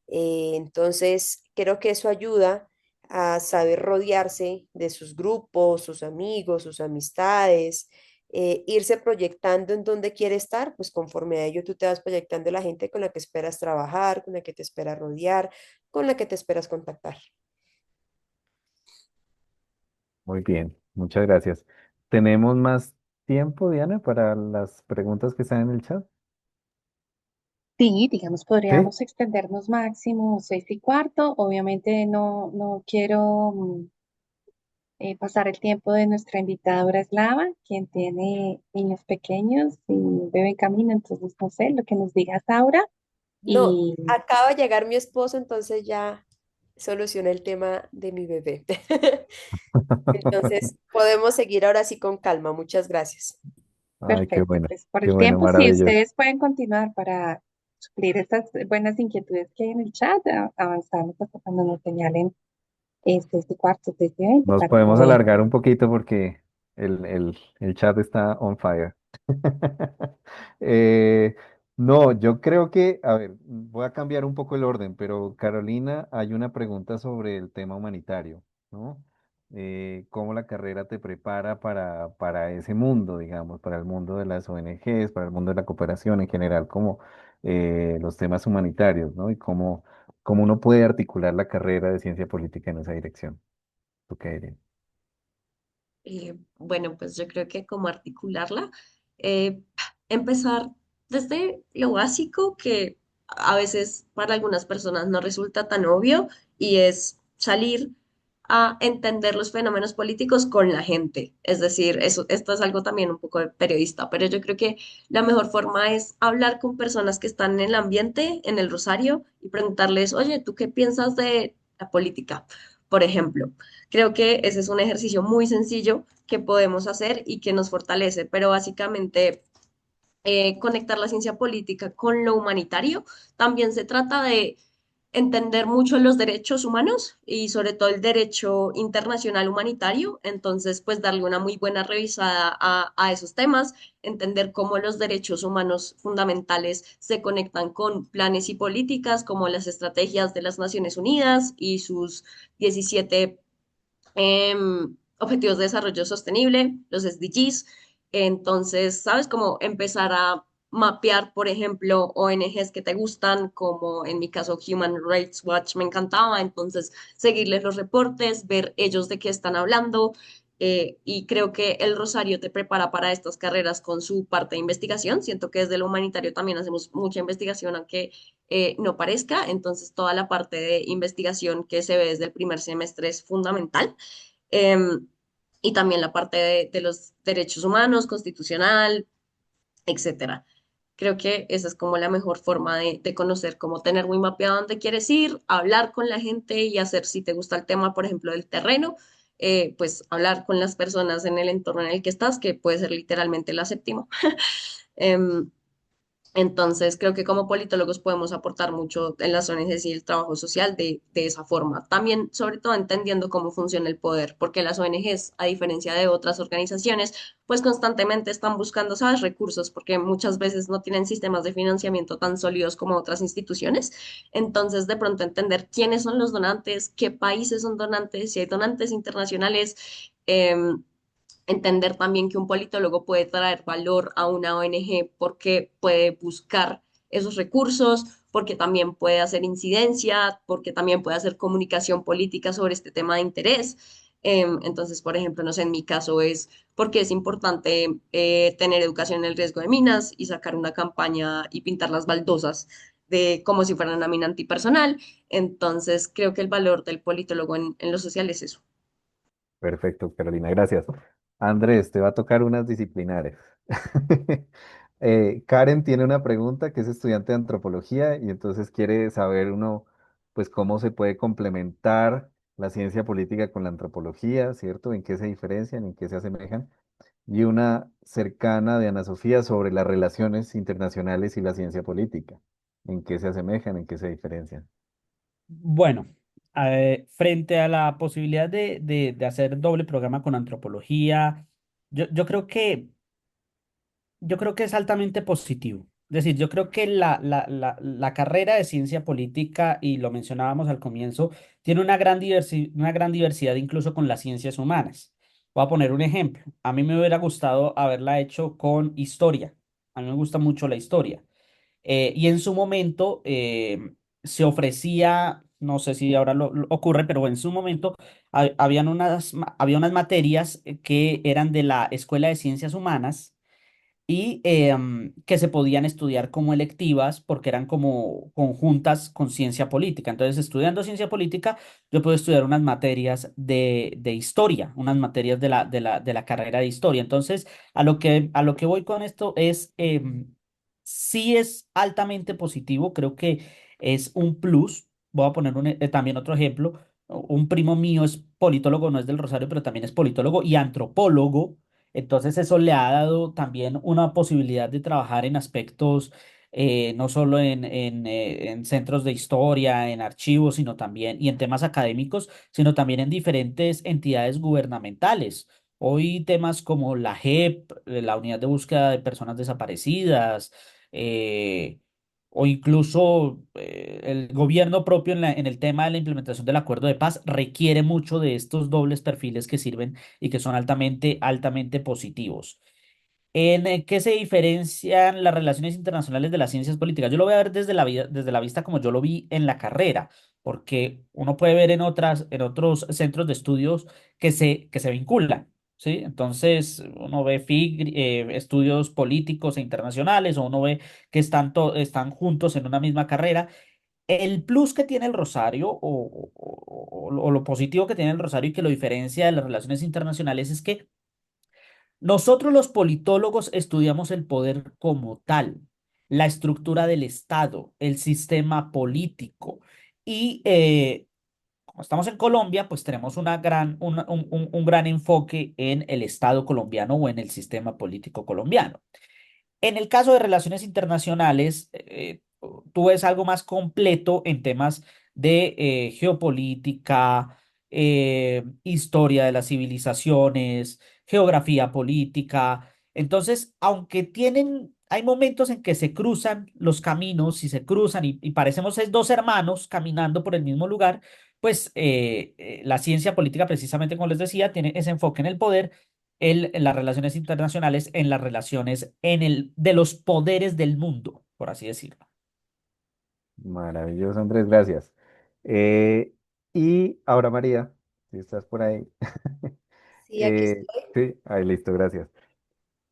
Entonces, creo que eso ayuda a saber rodearse de sus grupos, sus amigos, sus amistades, irse proyectando en donde quiere estar, pues conforme a ello tú te vas proyectando la gente con la que esperas trabajar, con la que te esperas rodear, con la que te esperas contactar. Muy bien, muchas gracias. ¿Tenemos más tiempo, Diana, para las preguntas que están en el chat? Sí, digamos, Sí. podríamos extendernos máximo 6:15. Obviamente no quiero pasar el tiempo de nuestra invitadora eslava, quien tiene niños pequeños y un bebé en camino. Entonces, no sé, lo que nos diga Saura. No, Y acaba de llegar mi esposo, entonces ya solucioné el tema de mi bebé. Entonces, podemos seguir ahora sí con calma. Muchas gracias. Ay, perfecto, pues por qué el bueno, tiempo, si maravilloso. ustedes pueden continuar para suplir estas buenas inquietudes que hay en el chat, avanzamos hasta cuando nos señalen 6:15, 6:20 Nos para podemos poder. alargar un poquito porque el chat está on fire. Eh, no, yo creo que, a ver, voy a cambiar un poco el orden, pero Carolina, hay una pregunta sobre el tema humanitario, ¿no? ¿Cómo la carrera te prepara para ese mundo, digamos, para el mundo de las ONGs, para el mundo de la cooperación en general, como los temas humanitarios, ¿no? Y cómo uno puede articular la carrera de ciencia política en esa dirección. ¿Tú qué dirías? Bueno, pues yo creo que como articularla, eh, empezar desde lo básico que a veces para algunas personas no resulta tan obvio y es salir a entender los fenómenos políticos con la gente. Es decir, eso, esto es algo también un poco de periodista, pero yo creo que la mejor forma es hablar con personas que están en el ambiente, en el Rosario, y preguntarles, oye, ¿tú qué piensas de la política? Por ejemplo. Creo que ese es un ejercicio muy sencillo que podemos hacer y que nos fortalece, pero básicamente conectar la ciencia política con lo humanitario también se trata de entender mucho los derechos humanos y sobre todo el derecho internacional humanitario, entonces pues darle una muy buena revisada a esos temas, entender cómo los derechos humanos fundamentales se conectan con planes y políticas como las estrategias de las Naciones Unidas y sus 17 Objetivos de Desarrollo Sostenible, los SDGs. Entonces, ¿sabes? Cómo empezar a mapear, por ejemplo, ONGs que te gustan, como en mi caso Human Rights Watch me encantaba, entonces seguirles los reportes, ver ellos de qué están hablando. Y creo que el Rosario te prepara para estas carreras con su parte de investigación. Siento que desde lo humanitario también hacemos mucha investigación, aunque no parezca. Entonces, toda la parte de investigación que se ve desde el primer semestre es fundamental. Em, y también la parte de los derechos humanos, constitucional, etcétera. Creo que esa es como la mejor forma de conocer, como tener muy mapeado dónde quieres ir, hablar con la gente y hacer, si te gusta el tema, por ejemplo, del terreno, pues hablar con las personas en el entorno en el que estás, que puede ser literalmente la séptima. Em, entonces, creo que como politólogos podemos aportar mucho en las ONGs y el trabajo social de esa forma. También, sobre todo, entendiendo cómo funciona el poder, porque las ONGs, a diferencia de otras organizaciones, pues constantemente están buscando, ¿sabes?, recursos, porque muchas veces no tienen sistemas de financiamiento tan sólidos como otras instituciones. Entonces, de pronto, entender quiénes son los donantes, qué países son donantes, si hay donantes internacionales. Entender también que un politólogo puede traer valor a una ONG porque puede buscar esos recursos, porque también puede hacer incidencia, porque también puede hacer comunicación política sobre este tema de interés. Entonces, por ejemplo, no sé, en mi caso es porque es importante tener educación en el riesgo de minas y sacar una campaña y pintar las baldosas de como si fuera una mina antipersonal. Entonces, creo que el valor del politólogo en lo social es eso. Perfecto, Carolina, gracias. Andrés, te va a tocar unas disciplinares. Karen tiene una pregunta que es estudiante de antropología y entonces quiere saber uno, pues cómo se puede complementar la ciencia política con la antropología, ¿cierto? ¿En qué se diferencian, en qué se asemejan? Y una cercana de Ana Sofía sobre las relaciones internacionales y la ciencia política. ¿En qué se asemejan, en qué se diferencian? Bueno, frente a la posibilidad de hacer doble programa con antropología, yo, yo creo que, yo creo que es altamente positivo. Es decir, yo creo que la carrera de ciencia política, y lo mencionábamos al comienzo, tiene una gran diversidad incluso con las ciencias humanas. Voy a poner un ejemplo. A mí me hubiera gustado haberla hecho con historia. A mí me gusta mucho la historia. Y en su momento se ofrecía, no sé si ahora lo ocurre, pero en su momento había unas materias que eran de la Escuela de Ciencias Humanas y que se podían estudiar como electivas porque eran como conjuntas con ciencia política. Entonces, estudiando ciencia política, yo puedo estudiar unas materias de historia, unas materias de la carrera de historia. Entonces, a lo que voy con esto es, sí es altamente positivo, creo que es un plus. Voy a poner también otro ejemplo. Un primo mío es politólogo, no es del Rosario, pero también es politólogo y antropólogo. Entonces eso le ha dado también una posibilidad de trabajar en aspectos, no solo en centros de historia, en archivos, sino también, y en temas académicos, sino también en diferentes entidades gubernamentales. Hoy temas como la JEP, la Unidad de Búsqueda de Personas Desaparecidas, eh, o incluso el gobierno propio en el tema de la implementación del acuerdo de paz requiere mucho de estos dobles perfiles que sirven y que son altamente positivos. ¿En qué se diferencian las relaciones internacionales de las ciencias políticas? Yo lo voy a ver desde la vista como yo lo vi en la carrera, porque uno puede ver en otros centros de estudios que se vinculan, ¿sí? Entonces, uno ve estudios políticos e internacionales, o uno ve que están juntos en una misma carrera. El plus que tiene el Rosario o lo positivo que tiene el Rosario y que lo diferencia de las relaciones internacionales es que nosotros los politólogos estudiamos el poder como tal, la estructura del Estado, el sistema político y como estamos en Colombia, pues tenemos un gran enfoque en el Estado colombiano o en el sistema político colombiano. En el caso de relaciones internacionales, tú ves algo más completo en temas de geopolítica, historia de las civilizaciones, geografía política. Entonces, aunque hay momentos en que se cruzan los caminos y se cruzan y parecemos es dos hermanos caminando por el mismo lugar, pues la ciencia política, precisamente como les decía, tiene ese enfoque en el poder en las relaciones internacionales, en las relaciones de los poderes del mundo, por así decirlo. Maravilloso, Andrés, gracias. Eh, y ahora, María, si estás por ahí. Sí, aquí estoy. Sí, ahí listo, gracias.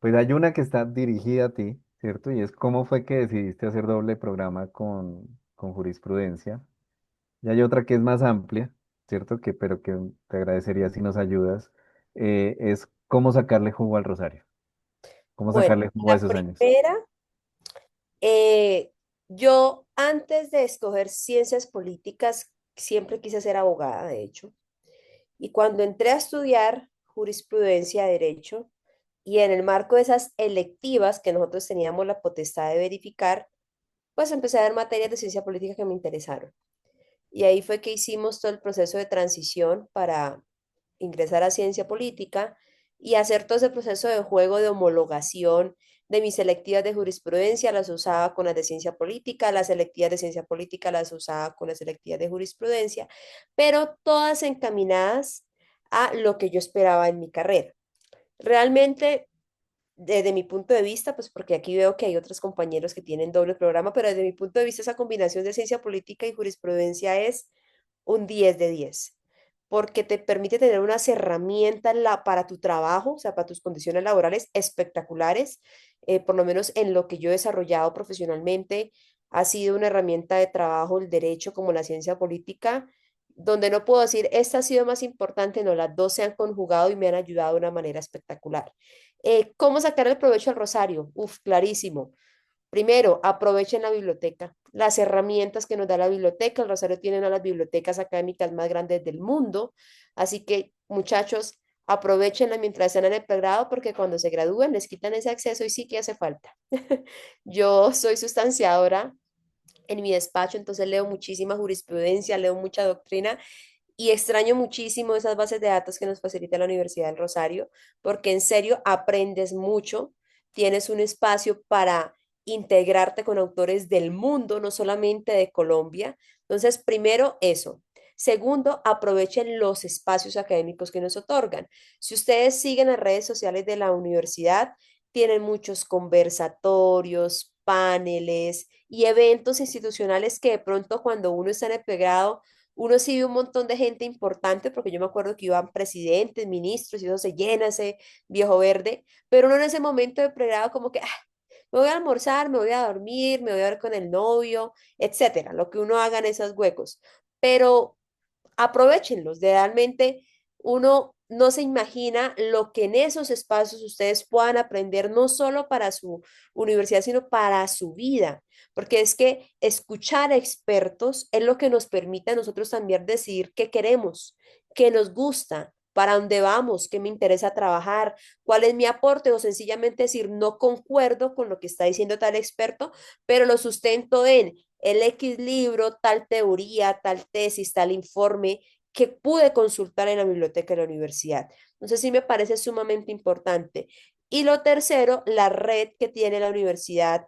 Pues hay una que está dirigida a ti, ¿cierto? Y es cómo fue que decidiste hacer doble programa con jurisprudencia. Y hay otra que es más amplia, ¿cierto? Pero que te agradecería si nos ayudas. Es cómo sacarle jugo al Rosario, cómo Bueno, sacarle jugo a la esos años. primera, yo antes de escoger ciencias políticas, siempre quise ser abogada, de hecho. Y cuando entré a estudiar jurisprudencia, derecho, y en el marco de esas electivas que nosotros teníamos la potestad de verificar, pues empecé a ver materias de ciencia política que me interesaron. Y ahí fue que hicimos todo el proceso de transición para ingresar a ciencia política y hacer todo ese proceso de juego de homologación de mis selectivas de jurisprudencia, las usaba con las de ciencia política, las selectivas de ciencia política las usaba con las selectivas de jurisprudencia, pero todas encaminadas a lo que yo esperaba en mi carrera. Realmente, desde mi punto de vista, pues porque aquí veo que hay otros compañeros que tienen doble programa, pero desde mi punto de vista esa combinación de ciencia política y jurisprudencia es un 10 de 10 porque te permite tener unas herramientas para tu trabajo, o sea, para tus condiciones laborales espectaculares, por lo menos en lo que yo he desarrollado profesionalmente, ha sido una herramienta de trabajo el derecho como la ciencia política donde no puedo decir, esta ha sido más importante, no, las dos se han conjugado y me han ayudado de una manera espectacular. ¿Cómo sacar el provecho al rosario? Uf, clarísimo. Primero, aprovechen la biblioteca, las herramientas que nos da la biblioteca. El Rosario tiene una de las bibliotecas académicas más grandes del mundo, así que muchachos, aprovechenla mientras están en el pregrado porque cuando se gradúen les quitan ese acceso y sí que hace falta. Yo soy sustanciadora en mi despacho, entonces leo muchísima jurisprudencia, leo mucha doctrina y extraño muchísimo esas bases de datos que nos facilita la Universidad del Rosario, porque en serio aprendes mucho, tienes un espacio para integrarte con autores del mundo, no solamente de Colombia. Entonces, primero eso. Segundo, aprovechen los espacios académicos que nos otorgan. Si ustedes siguen las redes sociales de la universidad, tienen muchos conversatorios, paneles y eventos institucionales que de pronto cuando uno está en el pregrado uno sí ve un montón de gente importante, porque yo me acuerdo que iban presidentes, ministros, y eso se llena ese viejo verde, pero uno en ese momento de pregrado como que, me voy a almorzar, me voy a dormir, me voy a ver con el novio, etcétera, lo que uno haga en esos huecos. Pero aprovéchenlos, realmente uno no se imagina lo que en esos espacios ustedes puedan aprender, no solo para su universidad, sino para su vida, porque es que escuchar a expertos es lo que nos permite a nosotros también decidir qué queremos, qué nos gusta, para dónde vamos, qué me interesa trabajar, cuál es mi aporte o sencillamente decir no concuerdo con lo que está diciendo tal experto, pero lo sustento en el X libro, tal teoría, tal tesis, tal informe que pude consultar en la biblioteca de la universidad. Entonces sí me parece sumamente importante. Y lo tercero, la red que tiene la universidad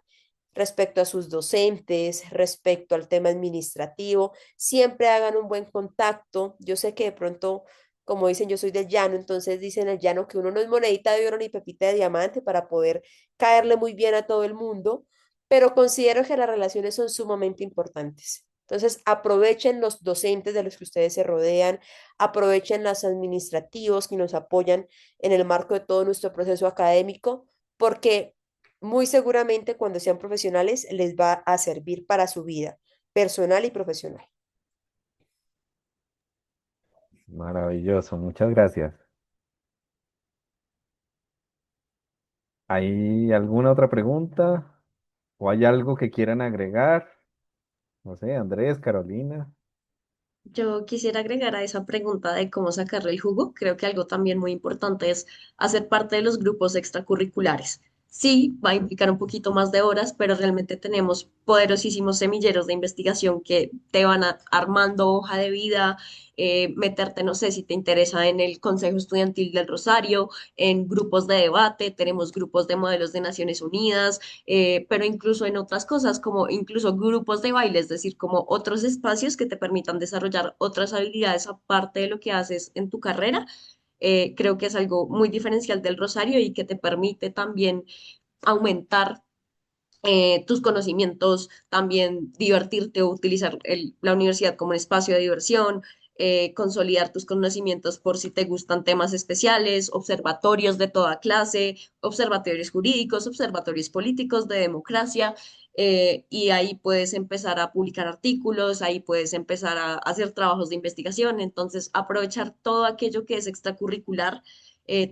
respecto a sus docentes, respecto al tema administrativo, siempre hagan un buen contacto. Yo sé que de pronto, como dicen, yo soy del llano, entonces dicen el llano que uno no es monedita de oro ni pepita de diamante para poder caerle muy bien a todo el mundo, pero considero que las relaciones son sumamente importantes. Entonces, aprovechen los docentes de los que ustedes se rodean, aprovechen los administrativos que nos apoyan en el marco de todo nuestro proceso académico, porque muy seguramente cuando sean profesionales les va a servir para su vida personal y profesional. Maravilloso, muchas gracias. ¿Hay alguna otra pregunta? ¿O hay algo que quieran agregar? No sé, Andrés, Carolina. Yo quisiera agregar a esa pregunta de cómo sacarle el jugo. Creo que algo también muy importante es hacer parte de los grupos extracurriculares. Sí, va a implicar un poquito más de horas, pero realmente tenemos poderosísimos semilleros de investigación que te van armando hoja de vida, meterte, no sé, si te interesa en el Consejo Estudiantil del Rosario, en grupos de debate, tenemos grupos de modelos de Naciones Unidas, pero incluso en otras cosas, como incluso grupos de baile, es decir, como otros espacios que te permitan desarrollar otras habilidades aparte de lo que haces en tu carrera. Creo que es algo muy diferencial del Rosario y que te permite también aumentar tus conocimientos, también divertirte o utilizar la universidad como un espacio de diversión, consolidar tus conocimientos por si te gustan temas especiales, observatorios de toda clase, observatorios jurídicos, observatorios políticos, de democracia, y ahí puedes empezar a publicar artículos, ahí puedes empezar a hacer trabajos de investigación, entonces aprovechar todo aquello que es extracurricular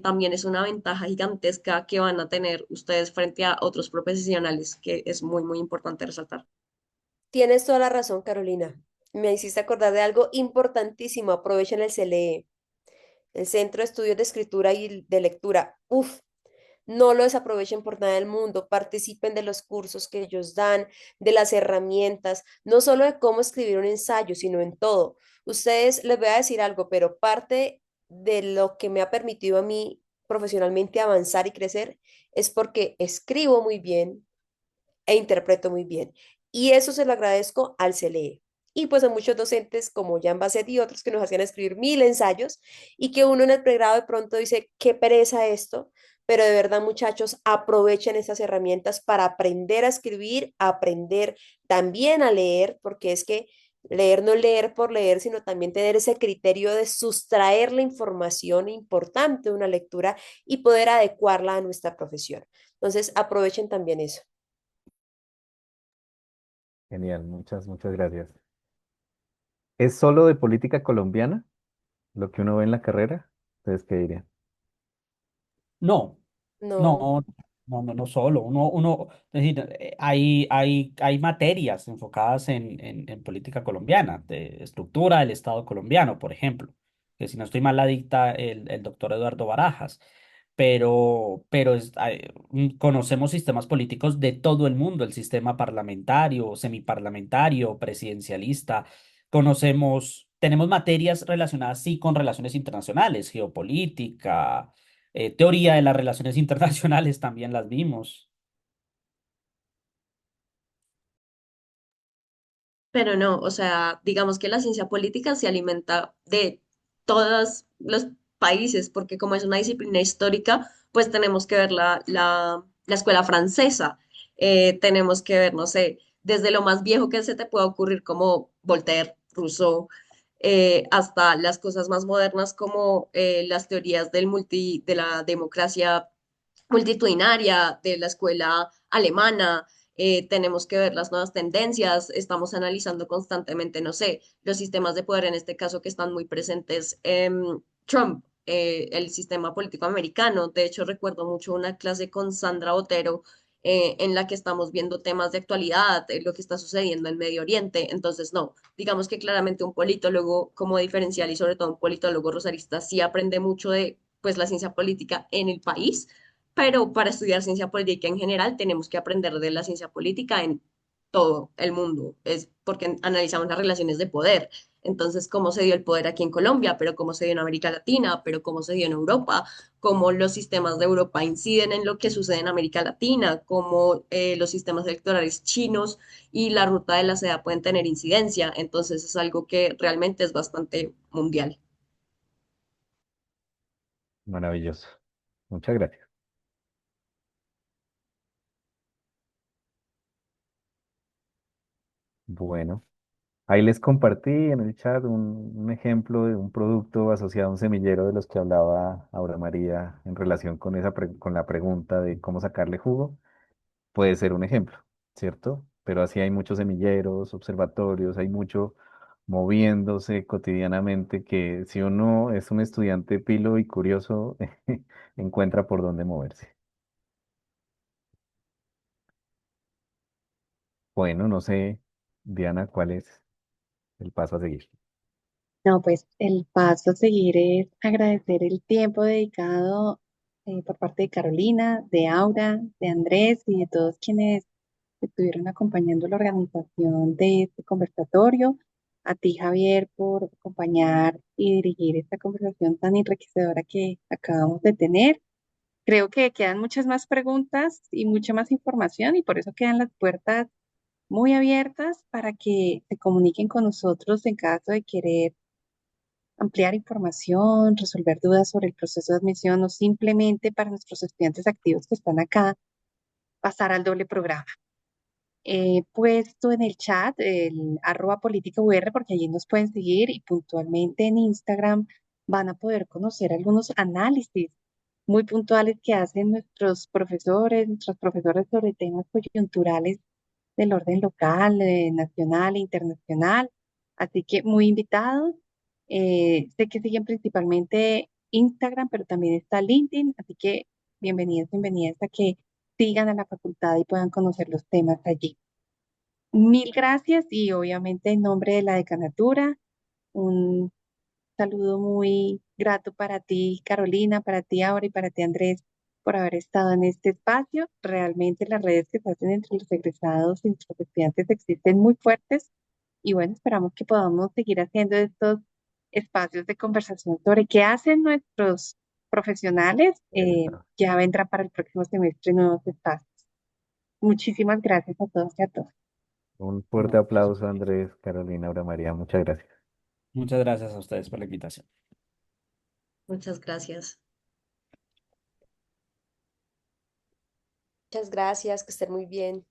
también es una ventaja gigantesca que van a tener ustedes frente a otros profesionales, que es muy, muy importante resaltar. Tienes toda la razón, Carolina. Me hiciste acordar de algo importantísimo. Aprovechen el CLE, el Centro de Estudios de Escritura y de Lectura. Uf, no lo desaprovechen por nada del mundo, participen de los cursos que ellos dan, de las herramientas, no solo de cómo escribir un ensayo, sino en todo. Ustedes, les voy a decir algo, pero parte de lo que me ha permitido a mí profesionalmente avanzar y crecer es porque escribo muy bien e interpreto muy bien. Y eso se lo agradezco al CLE. Y pues a muchos docentes como Jan Basset y otros que nos hacían escribir 1000 ensayos y que uno en el pregrado de pronto dice, qué pereza esto, pero de verdad muchachos, aprovechen estas herramientas para aprender a escribir, aprender también a leer, porque es que leer no es leer por leer, sino también tener ese criterio de sustraer la información importante de una lectura y poder adecuarla a nuestra profesión. Entonces, aprovechen también eso. Genial, muchas gracias. ¿Es solo de política colombiana lo que uno ve en la carrera? ¿Ustedes qué dirían? No, No, no, no solo. Es decir, hay materias enfocadas en política colombiana, de estructura del Estado colombiano, por ejemplo, que si no estoy mal la dicta el doctor Eduardo Barajas, conocemos sistemas políticos de todo el mundo, el sistema parlamentario, semiparlamentario, presidencialista, tenemos materias relacionadas, sí, con relaciones internacionales, geopolítica, teoría de las relaciones internacionales también las vimos. Pero no, o sea, digamos que la ciencia política se alimenta de todos los países, porque como es una disciplina histórica, pues tenemos que ver la escuela francesa, tenemos que ver, no sé, desde lo más viejo que se te pueda ocurrir como Voltaire, Rousseau, hasta las cosas más modernas como las teorías de la democracia multitudinaria, de la escuela alemana. Tenemos que ver las nuevas tendencias, estamos analizando constantemente, no sé, los sistemas de poder en este caso que están muy presentes en Trump, el sistema político americano. De hecho, recuerdo mucho una clase con Sandra Botero en la que estamos viendo temas de actualidad, lo que está sucediendo en Medio Oriente. Entonces, no, digamos que claramente un politólogo como diferencial y sobre todo un politólogo rosarista sí aprende mucho de pues la ciencia política en el país, pero para estudiar ciencia política en general tenemos que aprender de la ciencia política en todo el mundo. Es porque analizamos las relaciones de poder. Entonces, cómo se dio el poder aquí en Colombia, pero cómo se dio en América Latina, pero cómo se dio en Europa, cómo los sistemas de Europa inciden en lo que sucede en América Latina, cómo los sistemas electorales chinos y la ruta de la seda pueden tener incidencia. Entonces, es algo que realmente es bastante mundial. Maravilloso. Muchas gracias. Bueno, ahí les compartí en el chat un ejemplo de un producto asociado a un semillero de los que hablaba Aura María en relación con con la pregunta de cómo sacarle jugo. Puede ser un ejemplo, ¿cierto? Pero así hay muchos semilleros, observatorios, hay mucho moviéndose cotidianamente que si uno es un estudiante pilo y curioso, encuentra por dónde moverse. Bueno, no sé, Diana, ¿cuál es el paso a seguir? No, pues el paso a seguir es agradecer el tiempo dedicado por parte de Carolina, de Aura, de Andrés y de todos quienes estuvieron acompañando la organización de este conversatorio. A ti, Javier, por acompañar y dirigir esta conversación tan enriquecedora que acabamos de tener. Creo que quedan muchas más preguntas y mucha más información y por eso quedan las puertas muy abiertas para que se comuniquen con nosotros en caso de querer ampliar información, resolver dudas sobre el proceso de admisión o simplemente para nuestros estudiantes activos que están acá, pasar al doble programa. He puesto en el chat el @política UR porque allí nos pueden seguir y puntualmente en Instagram van a poder conocer algunos análisis muy puntuales que hacen nuestros profesores, nuestras profesoras sobre temas coyunturales del orden local, nacional e internacional. Así que muy invitados. Sé que siguen principalmente Instagram, pero también está LinkedIn, así que bienvenidos, bienvenidas a que sigan a la facultad y puedan conocer los temas allí. Mil gracias y obviamente en nombre de la decanatura, un saludo muy grato para ti, Carolina, para ti, Aura, y para ti, Andrés, por haber estado en este espacio. Realmente las redes que se hacen entre los egresados y nuestros estudiantes existen muy fuertes y bueno, esperamos que podamos seguir haciendo estos espacios de conversación sobre qué hacen nuestros profesionales. Cierto. Ya vendrá para el próximo semestre nuevos espacios. Muchísimas gracias a todos y a todas. Un fuerte No, pues, aplauso, Andrés, Carolina, Aura María, muchas gracias. muchas gracias a ustedes por la invitación. Muchas gracias. muchas gracias, que estén muy bien.